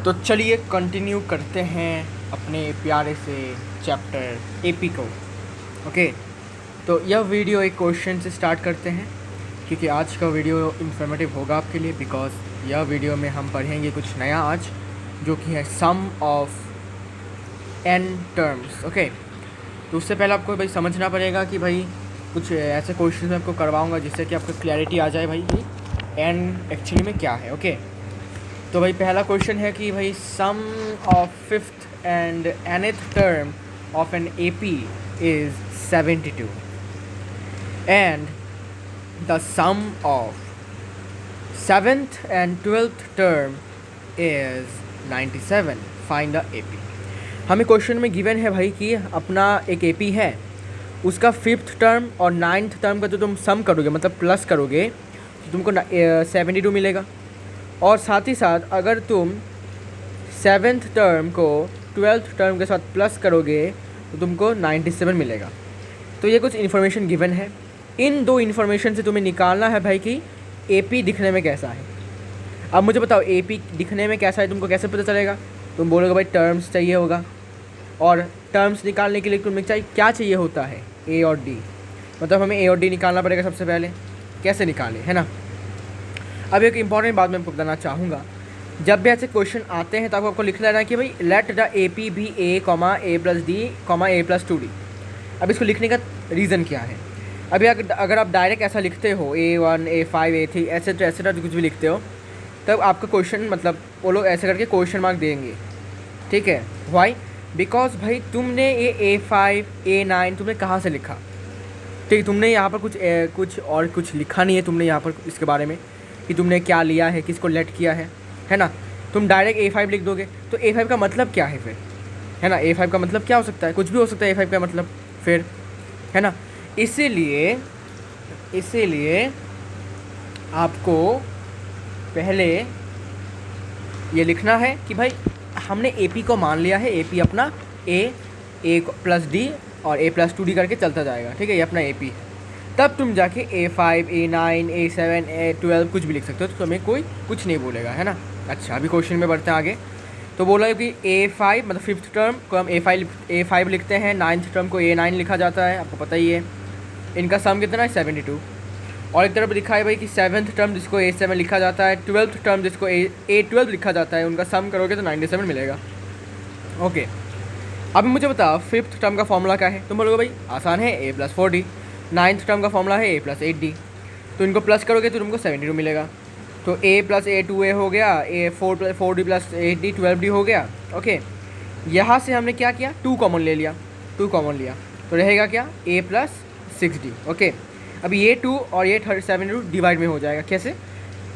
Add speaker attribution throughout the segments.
Speaker 1: तो चलिए कंटिन्यू करते हैं अपने प्यारे से चैप्टर एपी को। ओके, तो यह वीडियो एक क्वेश्चन से स्टार्ट करते हैं क्योंकि आज का वीडियो इन्फॉर्मेटिव होगा आपके लिए, बिकॉज यह वीडियो में हम पढ़ेंगे कुछ नया आज, जो कि है sum of n terms. Okay, तो उससे पहले आपको भाई समझना पड़ेगा कि भाई कुछ ऐसे क्वेश्चन मैं आपको करवाऊँगा जिससे कि आपको क्लैरिटी आ जाए भाई कि n एक्चुअली में क्या है। ओके, तो भाई पहला क्वेश्चन है कि भाई sum of fifth and nth term of an AP is 72 and the sum of 7th and 12th term is 97, find the AP। हमें क्वेश्चन में गिवन है भाई कि अपना एक AP है, उसका 5th टर्म और 9th टर्म का जो तुम सम करोगे मतलब प्लस करोगे तो तुमको 72 मिलेगा, और साथ ही साथ अगर तुम 7th टर्म को 12th टर्म के साथ प्लस करोगे तो तुमको 97 मिलेगा। तो ये कुछ इन्फॉर्मेशन गिवन है। इन दो इन्फॉर्मेशन से तुम्हें निकालना है भाई कि AP दिखने में कैसा है। अब मुझे बताओ AP दिखने में कैसा है तुमको कैसे पता चलेगा? तुम बोलोगे भाई टर्म्स चाहिए होगा, और टर्म्स निकालने के लिए तुम्हें चाहिए क्या चाहिए होता है? A और D। मतलब हमें A और D निकालना पड़ेगा सबसे पहले। कैसे निकालें, है ना? अब एक इम्पॉर्टेंट बात मैं आपको बताना चाहूँगा, जब भी ऐसे क्वेश्चन आते हैं तो आपको लिख लेना है कि भाई लेट द AP भी A, A+D, A+2D। अब इसको लिखने का रीज़न क्या है? अभी अगर आप डायरेक्ट ऐसा लिखते हो A1, A5, A3 ऐसे कुछ भी लिखते हो, तब आपका क्वेश्चन मतलब वो लोग ऐसे करके क्वेश्चन मार्क देंगे। ठीक है, वाई? बिकॉज भाई तुमने ये A5, A9 तुमने कहाँ से लिखा? ठीक है, तुमने यहाँ पर कुछ लिखा नहीं है तुमने यहाँ पर इसके बारे में कि तुमने क्या लिया है, किसको लेट किया है ना? तुम डायरेक्ट A5 लिख दोगे तो A5 का मतलब क्या है फिर, है ना? A5 का मतलब क्या हो सकता है? कुछ भी हो सकता है A5 का मतलब फिर, है ना? इसीलिए आपको पहले ये लिखना है कि भाई हमने AP को मान लिया है, AP अपना A+D और A+2D करके चलता जाएगा। ठीक है, ये अपना AP। तब तुम जाके A5, A9, A7, A12 कुछ भी लिख सकते हो, तो तुम्हें कोई कुछ नहीं बोलेगा, है ना? अच्छा, अभी क्वेश्चन में बढ़ते हैं आगे। तो बोला है कि A5 मतलब 5th टर्म को हम A5 लिखते हैं, 9th टर्म को A9 लिखा जाता है, आपको पता ही है। इनका सम कितना है? 72। और एक तरफ लिखा है भाई कि 7th टर्म जिसको A7 लिखा जाता है, 12th टर्म जिसको A12 लिखा जाता है, उनका सम करोगे तो 97 मिलेगा। ओके, अब मुझे बताओ 5th टर्म का फॉर्मूला क्या है? तुम बोलोगे भाई आसान है, A+4D। 9th टर्म का फॉर्मूला है A+8D। तो इनको प्लस करोगे तो तुमको 72 मिलेगा। तो A+A2A हो गया, A4D+8D 12D हो गया। ओके, यहाँ से हमने क्या किया? 2 कॉमन ले लिया, 2 कॉमन लिया तो रहेगा क्या? A+6D। ओके, अब ये 2 और ये 72 डिवाइड में हो जाएगा। कैसे?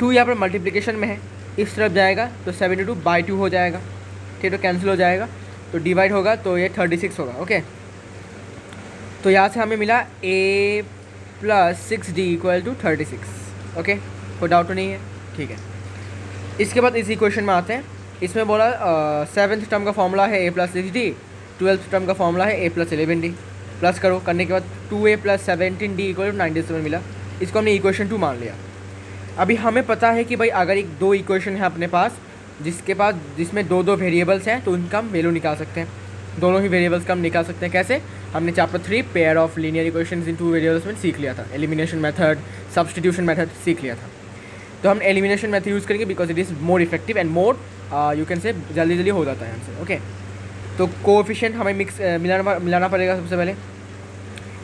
Speaker 1: 2 यहाँ पर मल्टीप्लिकेशन में है, इस तरफ जाएगा तो 72/2 हो जाएगा। ठीक, तो कैंसिल हो जाएगा, तो डिवाइड होगा तो ये 36 होगा। ओके, तो यहाँ से हमें मिला A+6D = 36। ओके, कोई डाउट तो नहीं है? ठीक है, इसके बाद इस इक्वेशन में आते हैं। इसमें बोला 7th टर्म का फॉर्मूला है A+6D, 12th टर्म का फॉर्मूला है A+11D। प्लस करो, करने के बाद 2A + 17D = 97 मिला। इसको हमने इक्वेशन 2 मान लिया। अभी हमें पता है कि भाई अगर एक 2 इक्वेशन है अपने पास जिसमें 2 वेरिएबल्स हैं तो उनका हम वैल्यू निकाल सकते हैं। दोनों ही वेरिएबल्स का हम निकाल सकते हैं। कैसे? हमने chapter 3 pair of linear equations in 2 variables में सीख लिया था। एलिमिनेशन मेथड, सब्स्टिट्यूशन मेथड सीख लिया था। तो हम एलिमिनेशन मेथड यूज़ करेंगे because it is more effective and more you can say जल्दी हो जाता है आंसर। ओके, तो कोएफिशिएंट हमें मिलाना पड़ेगा सबसे पहले।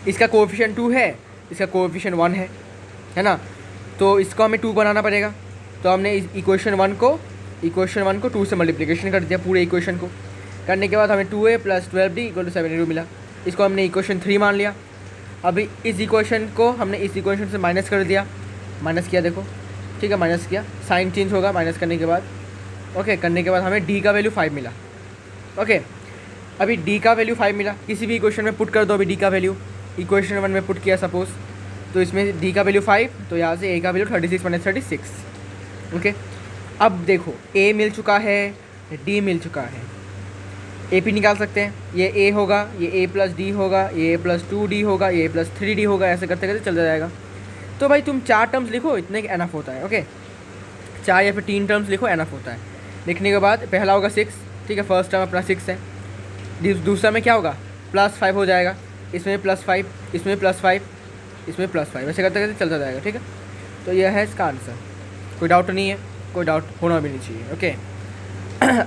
Speaker 1: इसका कोएफिशिएंट 2 है, इसका कोएफिशिएंट 1 है ना? तो इसको हमें 2 बनाना पड़ेगा। तो हमने इस इक्वेशन 1 को 2 से मल्टीप्लिकेशन कर दिया पूरे इक्वेशन को। करने के बाद हमें 2A + 12D = 72 मिला। इसको हमने इक्वेशन 3 मान लिया। अभी इस इक्वेशन को हमने इस इक्वेशन से माइनस कर दिया, माइनस किया, देखो ठीक है, माइनस किया, साइन चेंज होगा माइनस करने के बाद। ओके, करने के बाद हमें D का वैल्यू 5 मिला। ओके, अभी D का वैल्यू 5 मिला, किसी भी इक्वेशन में पुट कर दो। अभी D का वैल्यू इक्वेशन 1 में पुट किया सपोज, तो इसमें D का वैल्यू 5, तो यहाँ से A का वैल्यू 36 - 36। ओके, अब देखो A मिल चुका है, D मिल चुका है, AP निकाल सकते हैं। ये A होगा, ये A+D होगा, ये A+2D होगा, ये A+3D होगा, ऐसे करते करते चलता जाएगा। तो भाई तुम 4 टर्म्स लिखो, इतने एनफ होता है। ओके, 4 या फिर 3 टर्म्स लिखो, एनफ होता है। लिखने के बाद पहला होगा 6, ठीक है, फर्स्ट टर्म अपना 6 है। दूसरा में क्या होगा, +5 हो जाएगा, इसमें +5, इसमें +5, इसमें +5, ऐसे करते करते चलता जाएगा, ठीक है। तो यह है इसका आंसर, कोई डाउट नहीं है, कोई डाउट होना भी नहीं चाहिए, ओके।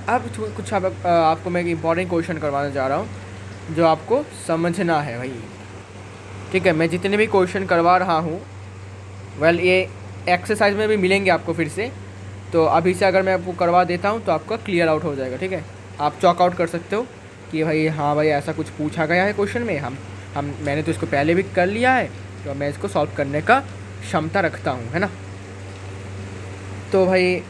Speaker 1: अब कुछ आपको मैं एक इम्पॉर्टेंट क्वेश्चन करवाने जा रहा हूँ जो आपको समझना है भाई, ठीक है। मैं जितने भी क्वेश्चन करवा रहा हूँ ये एक्सरसाइज में भी मिलेंगे आपको फिर से, तो अभी से अगर मैं आपको करवा देता हूँ तो आपका क्लियर आउट हो जाएगा, ठीक है। आप चॉक आउट कर सकते हो कि भाई हाँ भाई ऐसा कुछ पूछा गया है क्वेश्चन में, मैंने तो इसको पहले भी कर लिया है, तो मैं इसको सॉल्व करने का क्षमता रखता हूँ, है ना। तो भाई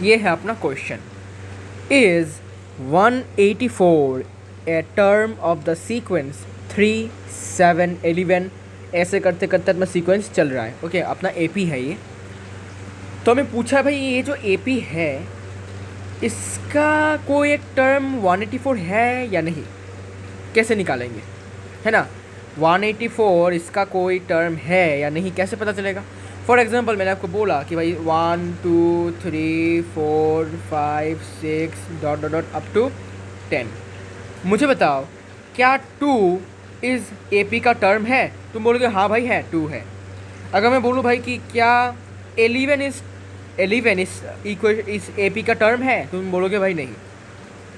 Speaker 1: ये है अपना question, is 184 a term of the sequence 3, 7, 11, ऐसे करते करते अपना सीक्वेंस चल रहा है, ओके। अपना एपी है ये। तो हमें पूछा भाई ये जो एपी है इसका कोई एक टर्म 184 है या नहीं, कैसे निकालेंगे, है ना। 184 इसका कोई टर्म है या नहीं कैसे पता चलेगा। फॉर एग्जांपल मैंने आपको बोला कि भाई 1 2 3 4 5 6 dot dot dot up to 10, मुझे बताओ क्या 2 इज़ एपी का टर्म है। तुम बोलोगे हाँ भाई है, 2 है। अगर मैं बोलूँ भाई कि क्या 11 इस एपी का टर्म है, तुम बोलोगे भाई नहीं,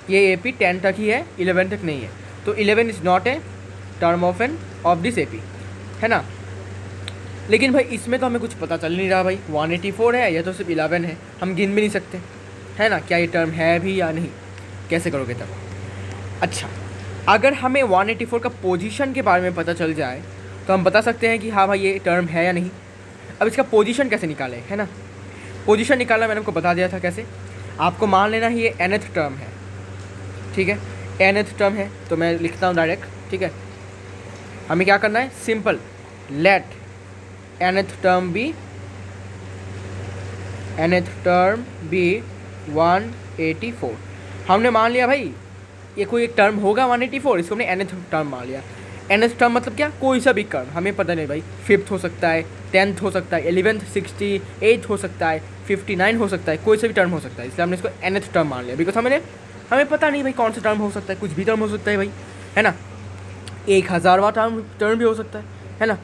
Speaker 1: ये एपी 10 तक ही है, 11 तक नहीं है। तो 11 is not a term of this AP, है ना। लेकिन भाई इसमें तो हमें कुछ पता चल नहीं रहा भाई, 184 है या तो सिर्फ 11 है, हम गिन भी नहीं सकते, है ना। क्या ये टर्म है भी या नहीं, कैसे करोगे तब। अच्छा, अगर हमें 184 का पोजीशन के बारे में पता चल जाए तो हम बता सकते हैं कि हाँ भाई ये टर्म है या नहीं। अब इसका पोजीशन कैसे निकालें, है ना। पोजीशन निकालना मैंने आपको बता दिया था कैसे। आपको मान लेना ये nth टर्म है, ठीक है, nth टर्म है, तो मैं लिखता हूँ डायरेक्ट, ठीक है। हमें क्या करना है, simple, let nth term be 184। हमने मान लिया भाई ये कोई एक टर्म होगा 184, इसको हमने nth टर्म मान लिया। nth टर्म मतलब क्या, कोई सा भी टर्म, हमें पता नहीं भाई, 5th हो सकता है, 10th हो सकता है, 11th 68 हो सकता है, 59 हो सकता है, कोई सा भी टर्म हो सकता है, इसलिए हमने इसको nth टर्म मान लिया। बिकॉज हमें पता नहीं भाई कौन सा टर्म हो सकता है, कुछ भी टर्म हो सकता है भाई, है ना। 1000वां टर्म भी हो सकता है ना।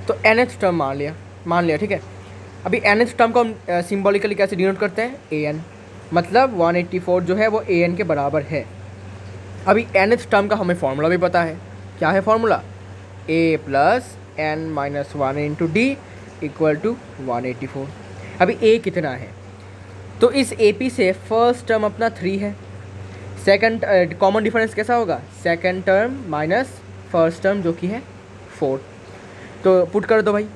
Speaker 1: तो nth टर्म मान लिया, ठीक है। अभी nth टर्म को हम सिम्बॉलिकली कैसे डिनोट करते हैं, an, मतलब 184 जो है वो an के बराबर है। अभी nth टर्म का हमें फॉर्मूला भी पता है, क्या है formula, a plus n minus 1 into d equal to 184। अभी a कितना है, तो इस AP से फर्स्ट टर्म अपना 3 है, सेकंड कॉमन डिफरेंस कैसा होगा, second term minus first term जो कि है 4। तो पुट कर दो भाई,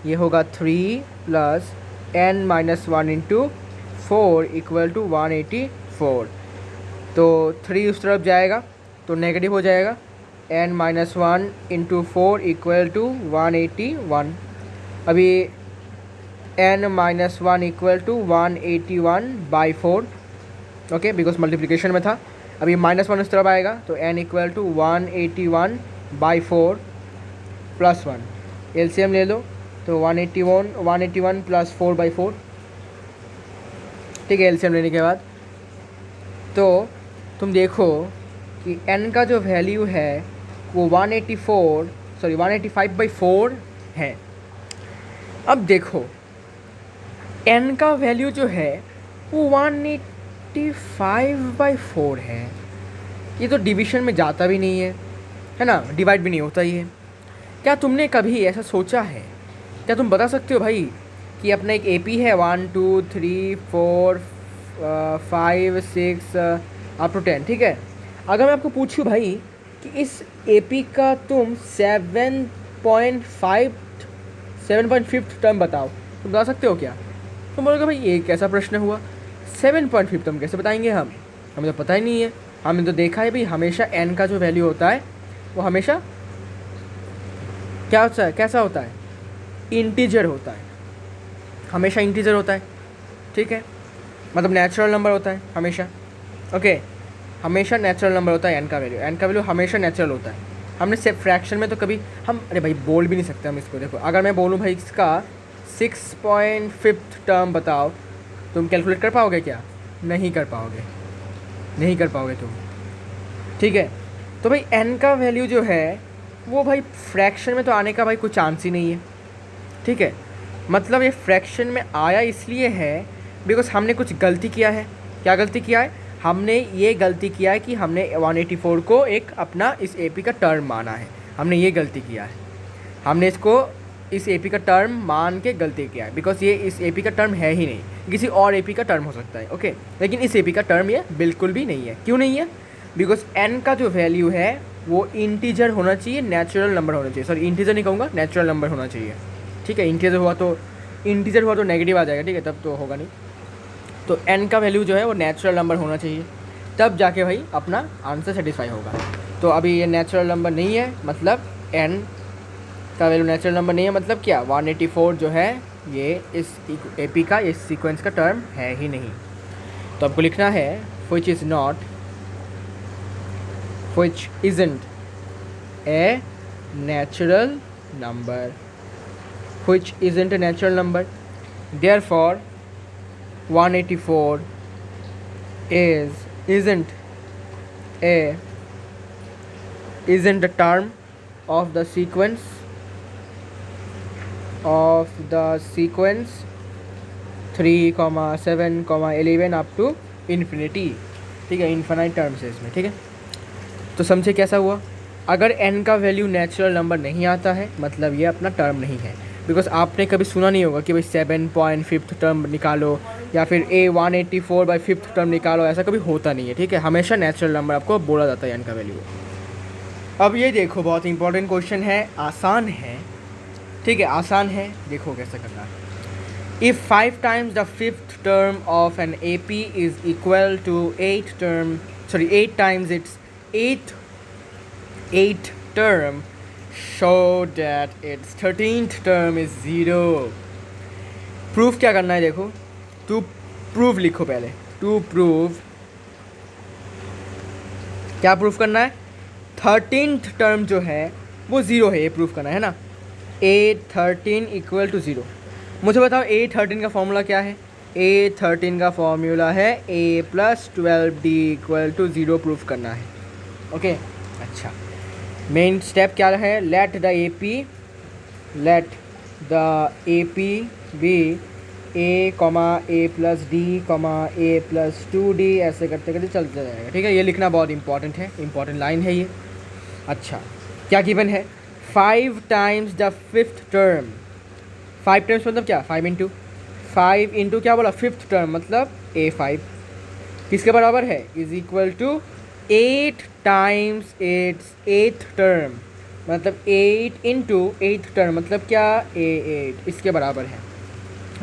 Speaker 1: ये होगा 3 plus n minus 1 into 4 equal to 184। तो 3 उस तरफ जाएगा तो नेगेटिव हो जाएगा, n minus 1 into 4 equal to 181। अभी n minus 1 equal to 181/4, okay, because multiplication में था। अभी -1 उस तरफ आएगा तो n equal to 181/4 plus 1, LCM ले लो तो 181 प्लस 4/4, ठीक है। एलसीएम लेने के बाद तो तुम देखो कि n का जो वैल्यू है वो 185/4 है। अब देखो n का वैल्यू जो है वो 185/4 है, ये तो डिवीज़न में जाता भी नहीं है ना, डिवाइड भी नहीं होता ही है। क्या तुमने कभी ऐसा सोचा है, क्या तुम बता सकते हो भाई कि अपना एक AP है 1 2 3 4 5 6 अप टू 10, ठीक है। अगर मैं आपको पूछूं भाई कि इस AP का तुम 7.5 टर्म बताओ, तुम बता सकते हो क्या। तुम बोलोगे भाई ये कैसा प्रश्न हुआ, 7.5 टर्म कैसे बताएंगे हमें तो पता ही नहीं है। हमने तो देखा है भाई हमेशा n का जो वैल्यू होता है वो हमेशा क्या होता है, कैसा होता है, इंटीजर होता है, हमेशा इंटीजर होता है, ठीक है। मतलब नेचुरल नंबर होता है हमेशा, ओके, हमेशा नेचुरल नंबर होता है। n का वैल्यू हमेशा नेचुरल होता है। हमने सिर्फ फ्रैक्शन में तो कभी अरे भाई बोल भी नहीं सकते हम इसको। देखो अगर मैं बोलूँ भाई इसका 6.5 टर्म बताओ तुम कैलकुलेट कर पाओगे क्या? नहीं कर पाओगे, नहीं कर पाओगे तुम। ठीक है, तो भाई n का वैल्यू जो है वो भाई फ्रैक्शन में तो आने का भाई कोई चांस ही नहीं है। ठीक है, मतलब ये फ्रैक्शन में आया इसलिए है बिकॉज हमने कुछ गलती किया है। क्या गलती किया है? हमने ये गलती किया है कि हमने 184 को एक अपना इस AP का टर्म माना है। हमने ये गलती किया है, हमने इसको इस AP का टर्म मान के गलती किया है बिकॉज ये इस AP का टर्म है ही नहीं, किसी और AP का टर्म हो सकता है। ओके, लेकिन इस AP का टर्म ये बिल्कुल भी नहीं है। क्यों नहीं है? बिकॉज n का जो वैल्यू है वो इंटीजर होना चाहिए, नेचुरल नंबर होना चाहिए। सॉरी, इंटीजर नहीं कहूँगा, नेचुरल नंबर होना चाहिए। ठीक है, इंटीजर हुआ तो नेगेटिव आ जाएगा। ठीक है, तब तो होगा नहीं। तो n का वैल्यू जो है वो नेचुरल नंबर होना चाहिए, तब जाके भाई अपना आंसर सेटिस्फाई होगा। तो अभी ये नेचुरल नंबर नहीं है, मतलब n का वैल्यू नेचुरल नंबर नहीं है, मतलब क्या 184 जो है ये इस AP का, इस सीक्वेंस का टर्म है ही नहीं। तो आपको लिखना है which isn't a natural number, which isn't a natural number, therefore 184 isn't a term of the sequence 3, 7, 11 up to infinity. ठीक है, इन्फिनाइट टर्म्स है इसमें। ठीक है, तो समझे कैसा हुआ? अगर n का वैल्यू नेचुरल नंबर नहीं आता है मतलब ये अपना टर्म नहीं है। बिकॉज आपने कभी सुना नहीं होगा कि भाई 7.5th टर्म निकालो या फिर A184/5th टर्म निकालो, ऐसा कभी होता नहीं है। ठीक है, हमेशा नेचुरल नंबर आपको बोला जाता है n का वैल्यू। अब ये देखो, बहुत इंपॉर्टेंट क्वेश्चन है, आसान है। ठीक है, आसान है, देखो कैसे करना है। If 5 times the 5th term of an AP is equal to 8 times its 8th term, show that its 13th term is 0. Proof क्या करना है? देखो, टू प्रूव लिखो पहले। टू प्रूव, क्या प्रूफ करना है? 13th टर्म जो है वो 0 है, ये प्रूफ करना है ना। A13 equal to 0। मुझे बताओ A13 का फॉर्मूला क्या है? A13 का फॉर्मूला है A+12D इक्वल टू 0 प्रूफ करना है। ओके, अच्छा, मेन स्टेप क्या है? Let the AP B A+D, A+2D, ऐसे करते करते चलते जाएगा। ठीक है, ये लिखना बहुत इंपॉर्टेंट है, इंपॉर्टेंट लाइन है ये। अच्छा, क्या गिवन है? 5 times the 5th term. 5 times मतलब क्या? 5 इंटू क्या बोला? 5th टर्म मतलब A5 किसके बराबर है? Is equal to 8 times its 8th term, मतलब 8 इंटू 8th टर्म मतलब क्या? A8 इसके बराबर है।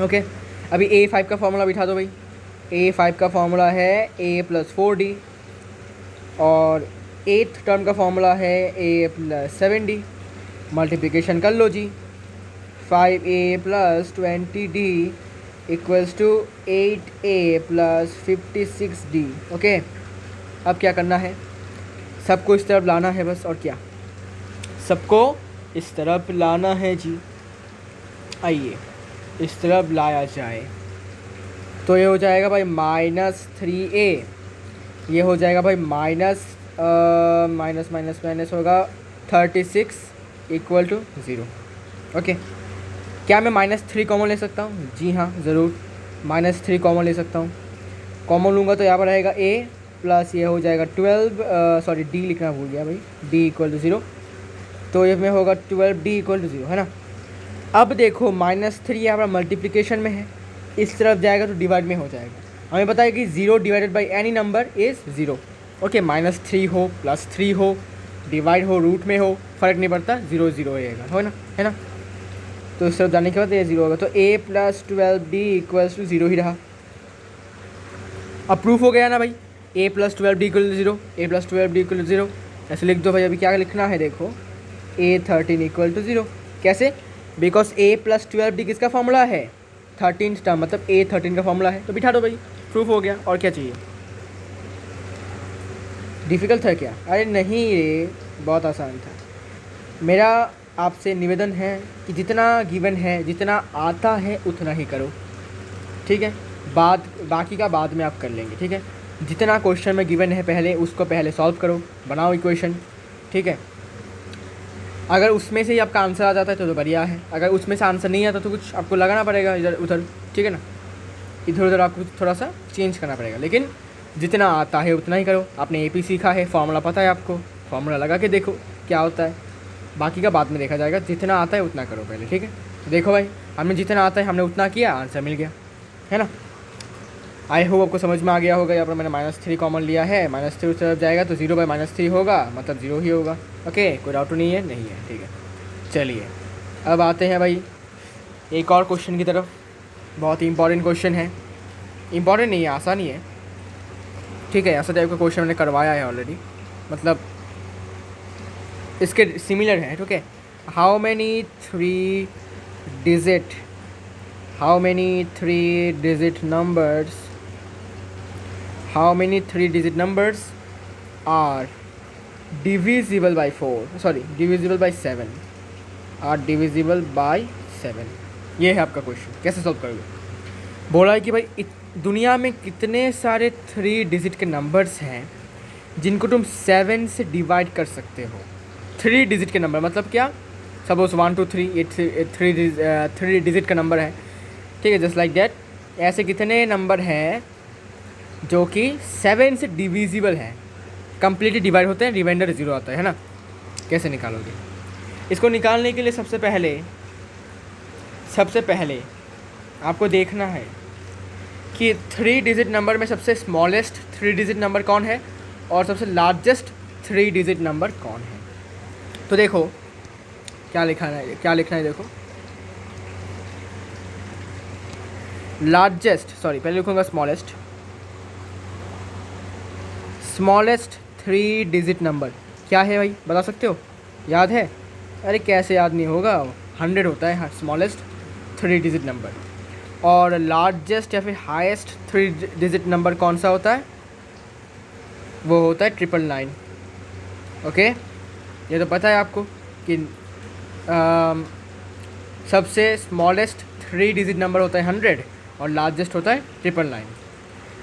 Speaker 1: ओके, अभी A5 का फॉर्मूला बिठा दो भाई। A5 का फॉर्मूला है A+4D और 8th टर्म का फॉर्मूला है A+7D। मल्टीप्लिकेशन कर लो जी। 5A+20D equals to 8A+56D। Okay, अब क्या करना है? सबको इस तरफ लाना है बस, और क्या? सबको इस तरफ लाना है जी। आइए इस तरफ लाया जाए तो ये हो जाएगा भाई -3A, ये हो जाएगा भाई माइनस होगा 36 इक्वल टू 0। ओके, क्या मैं -3 कॉमन ले सकता हूँ? जी हाँ, ज़रूर -3 कॉमन ले सकता हूँ। कॉमन लूँगा तो यहाँ पर रहेगा A प्लस ये हो जाएगा 12, D लिखना भूल गया भाई, D इक्वल टू 0, तो ये में होगा 12D इक्वल टू 0, है ना। अब देखो -3 यहाँ पर मल्टीप्लिकेशन में है, इस तरफ जाएगा तो डिवाइड में हो जाएगा। हमें पता है कि 0 divided by any number is 0। Okay, -3 हो +3 हो, डिवाइड हो, रूट में हो, फ़र्क नहीं पड़ता, 0 0 रहेगा, हो ना, है ना। तो इस तरफ जाने के बाद ये 0 होगा, तो A+12D इक्वल्स टू 0 ही रहा। अब प्रूफ हो गया ना भाई, A+12D equal to 0, A+12D equal to 0, ऐसे लिख दो भाई। अभी क्या लिखना है? देखो, A13 इक्वल टू 0। कैसे? बिकॉज A+12D किसका फॉर्मूला है? 13th टर्म, मतलब A13 का फॉर्मूला है, तो बिठा दो भाई, प्रूफ हो गया। और क्या चाहिए? डिफ़िकल्ट था क्या? अरे नहीं रे, बहुत आसान था। मेरा आपसे निवेदन है कि जितना गिवन है, जितना आता है उतना ही करो। ठीक है, बाकी का बाद में आप कर लेंगे, ठीक है। जितना क्वेश्चन में गिवन है पहले उसको पहले सॉल्व करो, बनाओ इक्वेशन, ठीक है। अगर उसमें से ही आपका आंसर आ जाता है तो बढ़िया है, अगर उसमें से आंसर नहीं आता तो कुछ आपको लगाना पड़ेगा इधर उधर, ठीक है ना। इधर उधर आपको थोड़ा सा चेंज करना पड़ेगा, लेकिन जितना आता है उतना ही करो। आपने AP सीखा है, फार्मूला पता है आपको, फार्मूला लगा के देखो क्या होता है, बाकी का बाद में देखा जाएगा। जितना आता है उतना करो पहले, ठीक है। देखो भाई, हमने जितना आता है हमने उतना किया, आंसर मिल गया, है ना। आई होप आपको समझ में आ गया होगा। यहाँ पर मैंने -3 कॉमन लिया है, -3 उस तरफ जाएगा तो 0/-3 होगा, मतलब 0 ही होगा। ओके, कोई डाउट नहीं है, नहीं है, ठीक है। चलिए अब आते हैं भाई एक और क्वेश्चन की तरफ। बहुत ही इंपॉर्टेंट क्वेश्चन है, इंपॉर्टेंट नहीं है, आसान ही है, ठीक है। ऐसा टाइप का क्वेश्चन मैंने करवाया है ऑलरेडी, मतलब इसके सिमिलर है, ठीक है। How many three digit numbers are divisible by 7 are divisible by 7? ये है आपका क्वेश्चन, कैसे सॉल्व करोगे। बोला है कि भाई दुनिया में कितने सारे 3 डिजिट के नंबर्स हैं जिनको तुम 7 से डिवाइड कर सकते हो। 3 डिजिट के नंबर मतलब क्या, सपोज 1 2 3 ये 3 डिजिट का नंबर है, ठीक है। जस्ट लाइक दैट, ऐसे कितने नंबर हैं जो कि 7 से डिविजिबल हैं, कम्प्लीटली डिवाइड होते हैं, रिमाइंडर 0 आता है ना। कैसे निकालोगे इसको। निकालने के लिए सबसे पहले आपको देखना है कि 3 डिजिट नंबर में सबसे स्मॉलेस्ट 3 डिजिट नंबर कौन है और सबसे लार्जेस्ट 3 डिजिट नंबर कौन है। तो देखो क्या लिखना है देखो, पहले लिखूँगा स्मॉलेस्ट 3 डिजिट नंबर क्या है भाई, बता सकते हो, याद है। अरे कैसे याद नहीं होगा, 100 होता है स्मॉलेस्ट 3 डिजिट नंबर। और लार्जेस्ट या फिर हाईएस्ट 3 डिजिट नंबर कौन सा होता है, वो होता है 999। ओके, ये तो पता है आपको कि सबसे स्मॉलेस्ट 3 डिजिट नंबर होता है 100 और लार्जेस्ट होता है 999।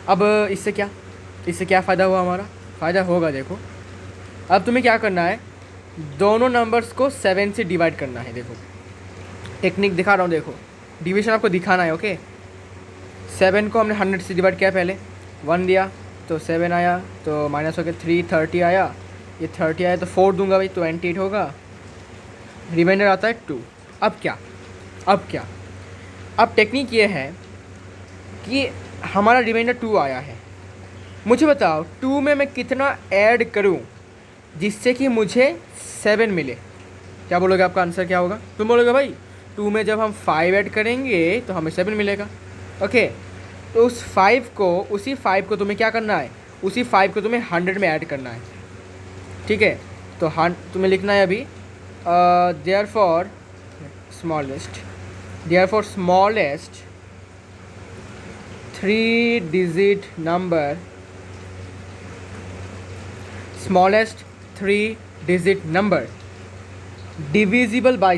Speaker 1: अब इससे क्या फ़ायदा हुआ, हमारा फ़ायदा होगा। देखो अब तुम्हें क्या करना है, दोनों नंबर्स को 7 से डिवाइड करना है। देखो टेक्निक दिखा रहा हूँ, देखो डिवीज़न आपको दिखाना है। ओके, 7 को हमने 100 से डिवाइड किया, पहले 1 दिया तो 7 आया, तो माइनस हो गया 3, 30 आया, ये 30 आया तो 4 दूंगा भाई, 28 होगा, रिमाइंडर आता है 2। अब क्या अब टेक्निक ये है कि हमारा रिमाइंडर 2 आया है, मुझे बताओ 2 में मैं कितना ऐड करूं जिससे कि मुझे 7 मिले। क्या बोलोगे, आपका आंसर क्या होगा। तुम बोलोगे भाई 2 में जब हम 5 ऐड करेंगे तो हमें 7 मिलेगा। ओके, तो उसी 5 को तुम्हें क्या करना है, उसी 5 को तुम्हें 100 में ऐड करना है, ठीक है। तो तुम्हें लिखना है अभी therefore smallest 3 digit number, smallest 3 digit number divisible by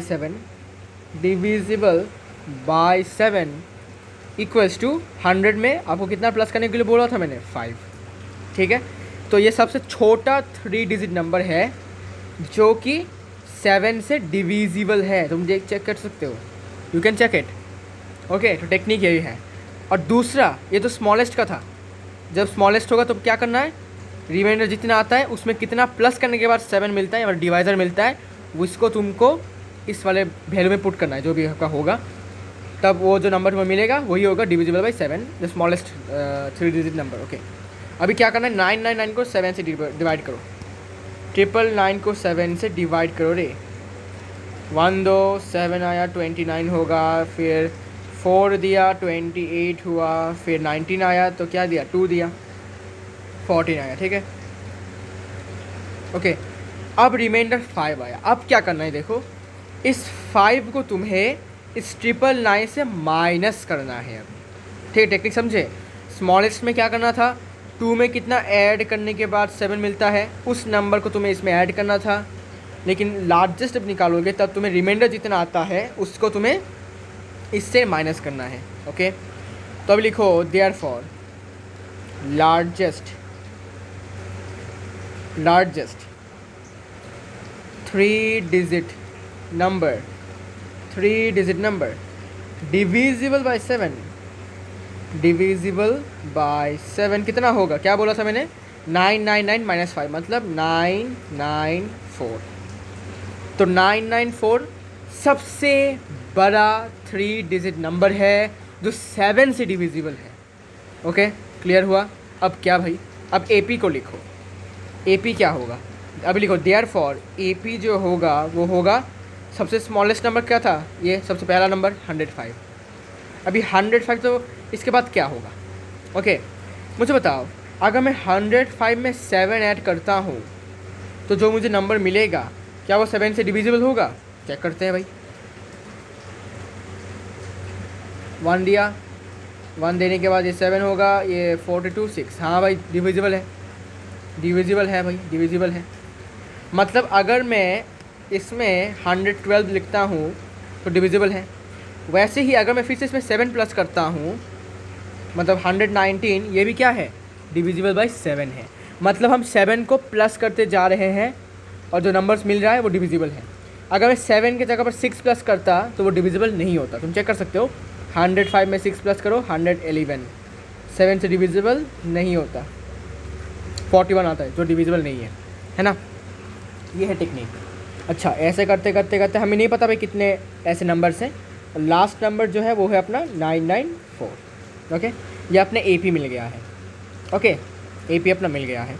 Speaker 1: 7 equals to 100 में आपको कितना प्लस करने के लिए बोला था मैंने, 5, ठीक है। तो ये सबसे छोटा 3 डिजिट नंबर है जो कि 7 से डिविजिबल है, तुम चेक कर सकते हो, you can check it. Okay, तो टेक्निक यही है। और दूसरा, ये तो स्मॉलेस्ट का था, जब स्मॉलेस्ट होगा तो क्या करना है, रिमाइंडर जितना आता है उसमें कितना प्लस करने के बाद 7 मिलता है और डिवाइज़र मिलता है, उसको तुमको इस वाले वैल्यू में पुट करना है, जो भी आपका होगा, तब वो जो नंबर तुम्हें मिलेगा वही होगा divisible by 7, the smallest 3 digit number. Okay, अभी क्या करना है, 999 को 7 से डिवाइड करो, 999 को 7 से डिवाइड करो रे। 1 2 7 आया, 29 होगा, फिर 4 दिया 28 हुआ, फिर 19 आया तो क्या दिया, 2 दिया 14 आया, ठीक है। ओके, अब रिमाइंडर 5 आया। अब क्या करना है, देखो इस 5 को तुम्हें इस 999 से माइनस करना है। अब ठीक है, टेक्निक समझे। स्मॉलेस्ट में क्या करना था, 2 में कितना ऐड करने के बाद 7 मिलता है, उस नंबर को तुम्हें इसमें ऐड करना था, लेकिन लार्जेस्ट जब निकालोगे तब तुम्हें रिमाइंडर जितना आता है उसको तुम्हें इससे माइनस करना है। ओके, तो अभी लिखो therefore largest 3 digit number divisible by 7 कितना होगा, क्या बोला था मैंने, 999 माइनस 5 मतलब 994। तो 994 सबसे बड़ा 3 डिजिट नंबर है जो 7 से डिविजिबल है। ओके, क्लियर हुआ। अब क्या भाई, अब एपी को लिखो। एपी क्या होगा, अभी लिखो देयरफॉर एपी जो होगा वो होगा, सबसे स्मॉलेस्ट नंबर क्या था, ये सबसे पहला नंबर 105। अभी 105 तो इसके बाद क्या होगा। ओके, मुझे बताओ अगर मैं 105 में 7 ऐड करता हूँ तो जो मुझे नंबर मिलेगा क्या वो 7 से डिविजिबल होगा, चेक करते हैं भाई। 1 दिया, 1 देने के बाद ये 7 होगा, ये 42 6, हाँ भाई डिविजिबल है भाई, डिविजिबल है। मतलब अगर मैं इसमें 112 लिखता हूँ तो डिविजिबल है। वैसे ही अगर मैं फिर से इसमें 7 प्लस करता हूँ मतलब 119, ये भी क्या है, डिविजिबल बाई 7 है। मतलब हम 7 को प्लस करते जा रहे हैं और जो नंबर्स मिल रहा है वो डिविजिबल है। अगर मैं 7 की जगह पर 6 प्लस करता तो वो डिविजिबल नहीं होता। तुम चेक कर सकते हो, 105 में 6 प्लस करो 111, 7 से डिविजिबल नहीं होता, 41 आता है जो डिविजिबल नहीं है ना। ये है टेक्निक। अच्छा, ऐसे करते करते करते हमें नहीं पता भाई कितने ऐसे नंबर्स हैं। लास्ट नंबर जो है वो है अपना 994। ओके, ये अपने एपी मिल गया है। ओके, एपी अपना मिल गया है।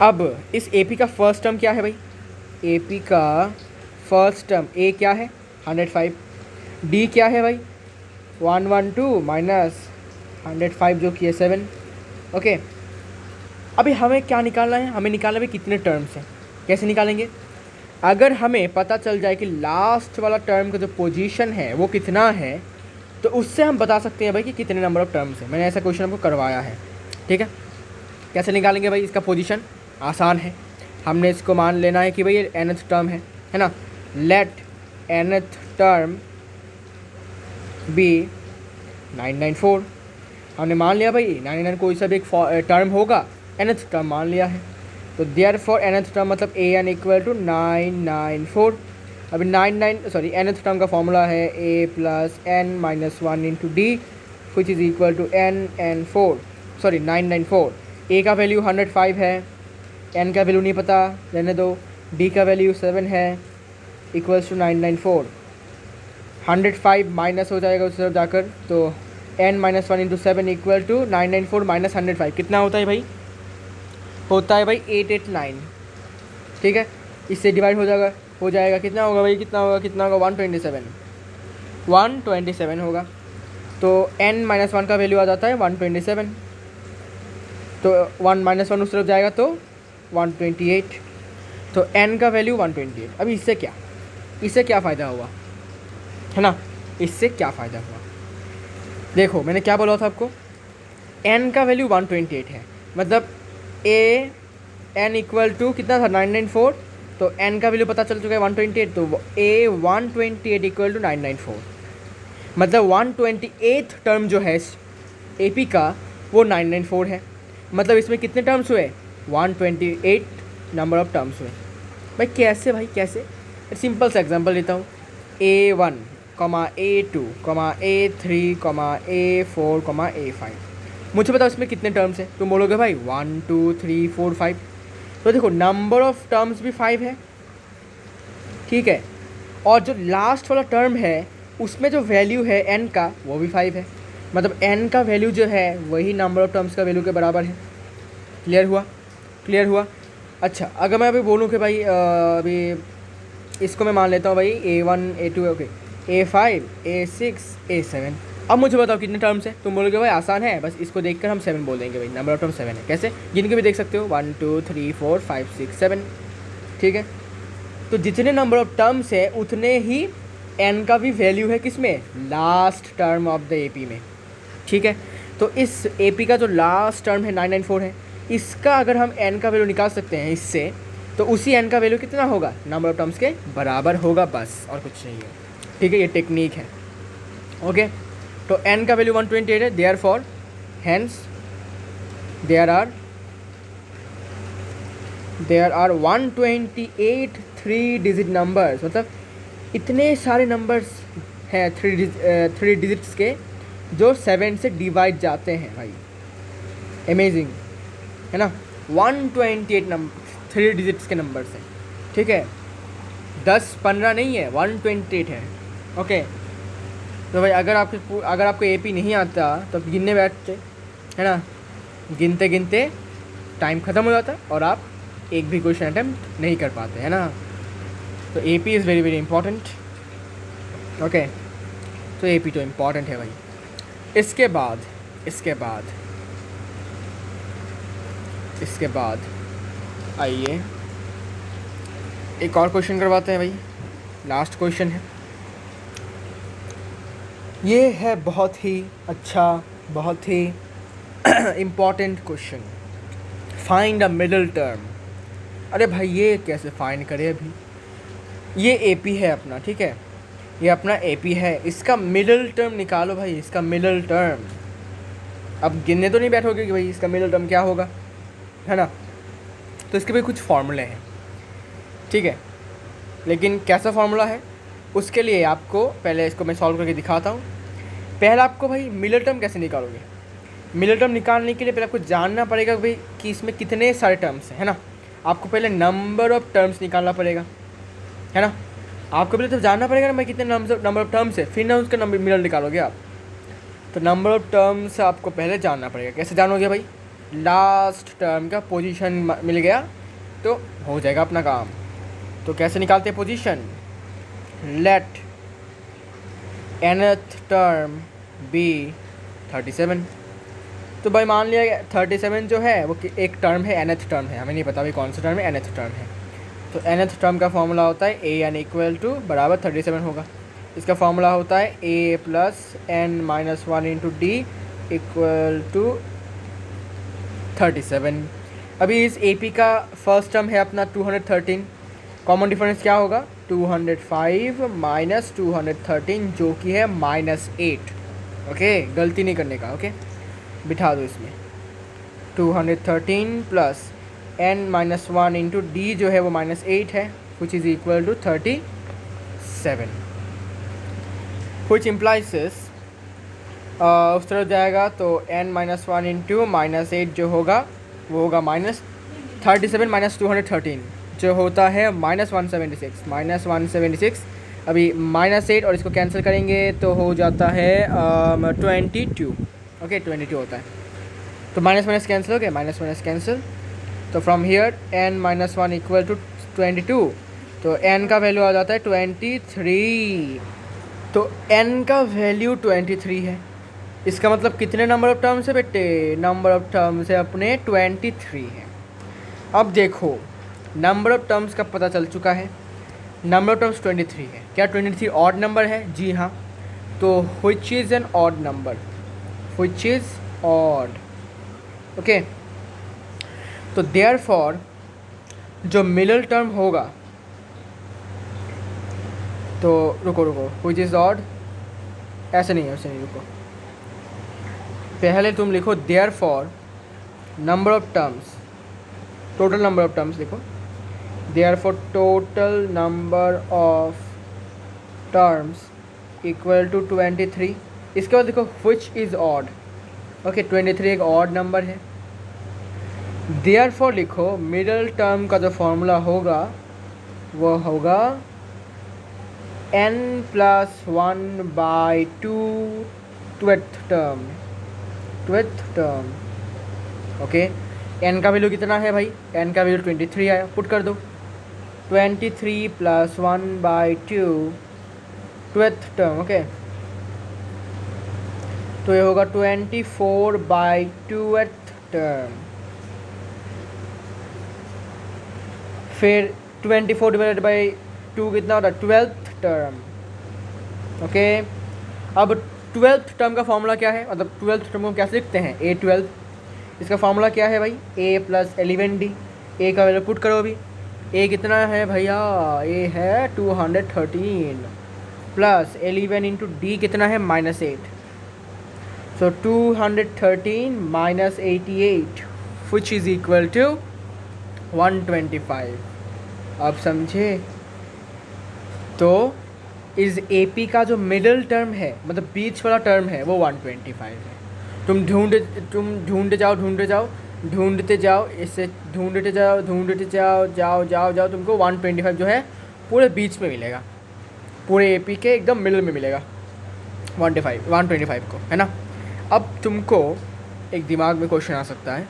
Speaker 1: अब इस एपी का फर्स्ट टर्म क्या है भाई, एपी का फर्स्ट टर्म ए क्या है 105, डी क्या है भाई 112 माइनस 105 जो कि है 7। ओके, अभी हमें क्या निकालना है, हमें निकालना है कितने टर्म्स हैं। कैसे निकालेंगे, अगर हमें पता चल जाए कि लास्ट वाला टर्म का जो पोजीशन है वो कितना है तो उससे हम बता सकते हैं भाई कि कितने नंबर ऑफ टर्म्स हैं। मैंने ऐसा क्वेश्चन आपको करवाया है, ठीक है। कैसे निकालेंगे भाई इसका पोजीशन, आसान है। हमने इसको मान लेना है कि भाई ये nth टर्म है ना। Let nth term be 994। हमने मान लिया भाई 99 कोई सा भी एक टर्म होगा, nth टर्म मान लिया है। तो देयरफॉर nth टर्म मतलब an इक्वल टू 994। अभी nth टर्म का फॉर्मूला है a plus n minus 1 into d which is equal to 994। a का वैल्यू 105 है, n का वैल्यू नहीं पता रहने दो, d का वैल्यू 7 है, इक्वल्स टू 994। 105 माइनस हो जाएगा उस तरफ जाकर, तो n minus 1 into 7 equal to 994 minus 105 कितना होता है भाई, होता है भाई 889। ठीक है, इससे डिवाइड हो जाएगा कितना होगा भाई, कितना होगा 127 होगा। तो n माइनस 1 का वैल्यू आ जाता है 127, तो 1 माइनस 1 उस तरफ जाएगा तो 128, तो n का वैल्यू 128। अभी इससे क्या फ़ायदा हुआ है ना, इससे क्या फ़ायदा हुआ, देखो मैंने क्या बोला था आपको, n का वैल्यू 128 है, मतलब n इक्वल टू कितना था 994, तो n का वैल्यू पता चल चुका है 128, तो a 128 इक्वल टू 994, मतलब 128th टर्म जो है AP का वो 994 है। मतलब इसमें कितने टर्म्स हुए, 128 नंबर ऑफ टर्म्स हुए। भाई कैसे, सिंपल सा एग्जांपल लेता हूँ, A1, A2, A3, A4, A5। मुझे बताओ इसमें कितने टर्म्स हैं, तुम बोलोगे भाई 1 2 3 4 5। तो देखो नंबर ऑफ टर्म्स भी 5 है, ठीक है, और जो लास्ट वाला टर्म है उसमें जो वैल्यू है n का वो भी 5 है, मतलब n का वैल्यू जो है वही नंबर ऑफ टर्म्स का वैल्यू के बराबर है। क्लियर हुआ। अच्छा, अगर मैं अभी बोलूँ कि भाई अभी इसको मैं मान लेता हूँ भाई A1 A2 okay, A5 A6 A7। अब मुझे बताओ कितने टर्म्स हैं, तुम बोलोगे भाई आसान है, बस इसको देखकर हम 7 बोल देंगे भाई, नंबर ऑफ टर्म 7 है। कैसे, जिनके भी देख सकते हो 1 2 3 4 5 6 7, ठीक है। तो जितने नंबर ऑफ टर्म्स है उतने ही n का भी वैल्यू है किसमें, last term of the AP में, ठीक है। तो इस AP का जो लास्ट टर्म है 994 है, इसका अगर हम n का वैल्यू निकाल सकते हैं इससे, तो उसी n का वैल्यू कितना होगा, नंबर ऑफ टर्म्स के बराबर होगा, बस और कुछ नहीं है, ठीक है। ये टेक्निक है, ओके। तो n का वैल्यू 128 है, therefore hence there are 128 3 digit numbers, मतलब इतने सारे नंबर्स हैं 3 डिजिट्स के जो 7 से डिवाइड जाते हैं भाई। अमेजिंग है ना। 128 नंबर 3 डिजिट्स के नंबर्स हैं, ठीक है, 10-15 नहीं है, 128 है। ओके, तो भाई अगर आपको एपी नहीं आता तो आप गिनने बैठते, है ना, गिनते गिनते टाइम ख़त्म हो जाता और आप एक भी क्वेश्चन अटैम्प्ट नहीं कर पाते, है ना। तो AP is very very important. Okay, तो एपी तो इम्पॉर्टेंट है भाई। इसके बाद आइए एक और क्वेश्चन करवाते हैं भाई, लास्ट क्वेश्चन है। ये है बहुत ही अच्छा, बहुत ही important question. Find a middle term. अरे भाई ये कैसे फाइंड करें अभी, ये एपी है अपना, ठीक है, ये अपना एपी है, इसका मिडिल टर्म निकालो भाई, इसका मिडिल टर्म। अब गिनने तो नहीं बैठोगे कि भाई इसका मिडिल टर्म क्या होगा, है ना। तो इसके भी कुछ फार्मूले हैं, ठीक है, लेकिन कैसा फार्मूला है उसके लिए आपको पहले इसको मैं सॉल्व करके दिखाता हूँ। पहले आपको भाई मिडिल टर्म कैसे निकालोगे, मिडिल टर्म निकालने के लिए पहले आपको जानना पड़ेगा भाई कि इसमें कितने सारे टर्म्स हैं, है ना। आपको पहले नंबर ऑफ़ टर्म्स निकालना पड़ेगा, है ना। आपको पहले तो जानना पड़ेगा ना भाई कितने नंबर ऑफ़ टर्म्स है, फिर ना उसका नंबर मिडिल निकालोगे आप। तो नंबर ऑफ़ टर्म्स आपको पहले जानना पड़ेगा। कैसे जानोगे भाई, लास्ट टर्म का पोजीशन मिल गया तो हो जाएगा अपना काम। तो कैसे निकालते हैं position, let nth term be 37। तो भाई मान लिया 37 जो है वो एक टर्म है, nth टर्म है, हमें नहीं पता भाई कौन सा टर्म है, nth टर्म है। तो nth टर्म का फॉर्मूला होता है a n इक्वल टू बराबर 37 होगा। इसका फॉर्मूला होता है a plus n-1 into d equal to 37। अभी इस AP का फर्स्ट टर्म है अपना 213, कॉमन डिफरेंस क्या होगा 205 माइनस 213 जो कि है -8। ओके, गलती नहीं करने का, ओके, बिठा दो इसमें 213 प्लस n-1 इंटू डी जो है वो -8 है, which is equal to 37, which implies उस तरफ जाएगा तो n-1 इंटू -8 जो होगा वो होगा -37 माइनस 213 जो होता है -176। अभी -8 और इसको कैंसिल करेंगे तो हो जाता है 22। ओके, 22 होता है। तो माइनस माइनस कैंसिल हो गया, माइनस माइनस कैंसिल। तो from here n-1 equal to 22, तो n का वैल्यू आ जाता है 23। तो n का वैल्यू 23 है, इसका मतलब कितने नंबर ऑफ टर्म्स है बेटे, नंबर ऑफ टर्म्स है अपने 23 है। अब देखो नंबर ऑफ टर्म्स का पता चल चुका है, नंबर ऑफ टर्म्स 23 है। क्या 23 ऑड नंबर है? जी हाँ। तो which is an odd number, which is odd. Okay, तो देयरफॉर जो मिडिल टर्म होगा, तो रुको व्हिच इज़ ऑड, ऐसे नहीं रुको, पहले तुम लिखो therefore number of terms, total number of terms लिखो, therefore total number of terms equal to 23। इसके बाद देखो व्हिच इज़ ऑड। ओके, 23 एक ऑड नंबर है। देयरफॉर लिखो मिडिल टर्म का जो फॉर्मूला होगा वो होगा n+1/2 twelfth term. Okay, n का वैल्यू कितना है भाई, n का वैल्यू 23 आया, पुट कर दो 23 + 1/2 ट्वेल्थ टर्म। ओके, तो ये होगा 24/2 टर्म। फिर 24 डिवाइडेड बाई 2 कितना होता है, 12th टर्म। ओके, अब 12th टर्म का फॉर्मूला क्या है, मतलब 12th टर्म को कैसे लिखते हैं, a12। इसका फॉर्मूला क्या है भाई, a + 11d। a का वैल्यू पुट करो अभी, a कितना है भैया, a है 213 प्लस 11 इंटू डी कितना है -8, So 213 minus 88 which is equal to 125. अब समझे? तो इस AP का जो मिडल टर्म है, मतलब बीच वाला टर्म है, वो 125 है। तुम ढूंढते जाओ, इससे ढूंढते जाओ, तुमको 125 जो है पूरे बीच में मिलेगा, पूरे AP के एकदम मिडल में मिलेगा 125 को, है ना। अब तुमको एक दिमाग में क्वेश्चन आ सकता है,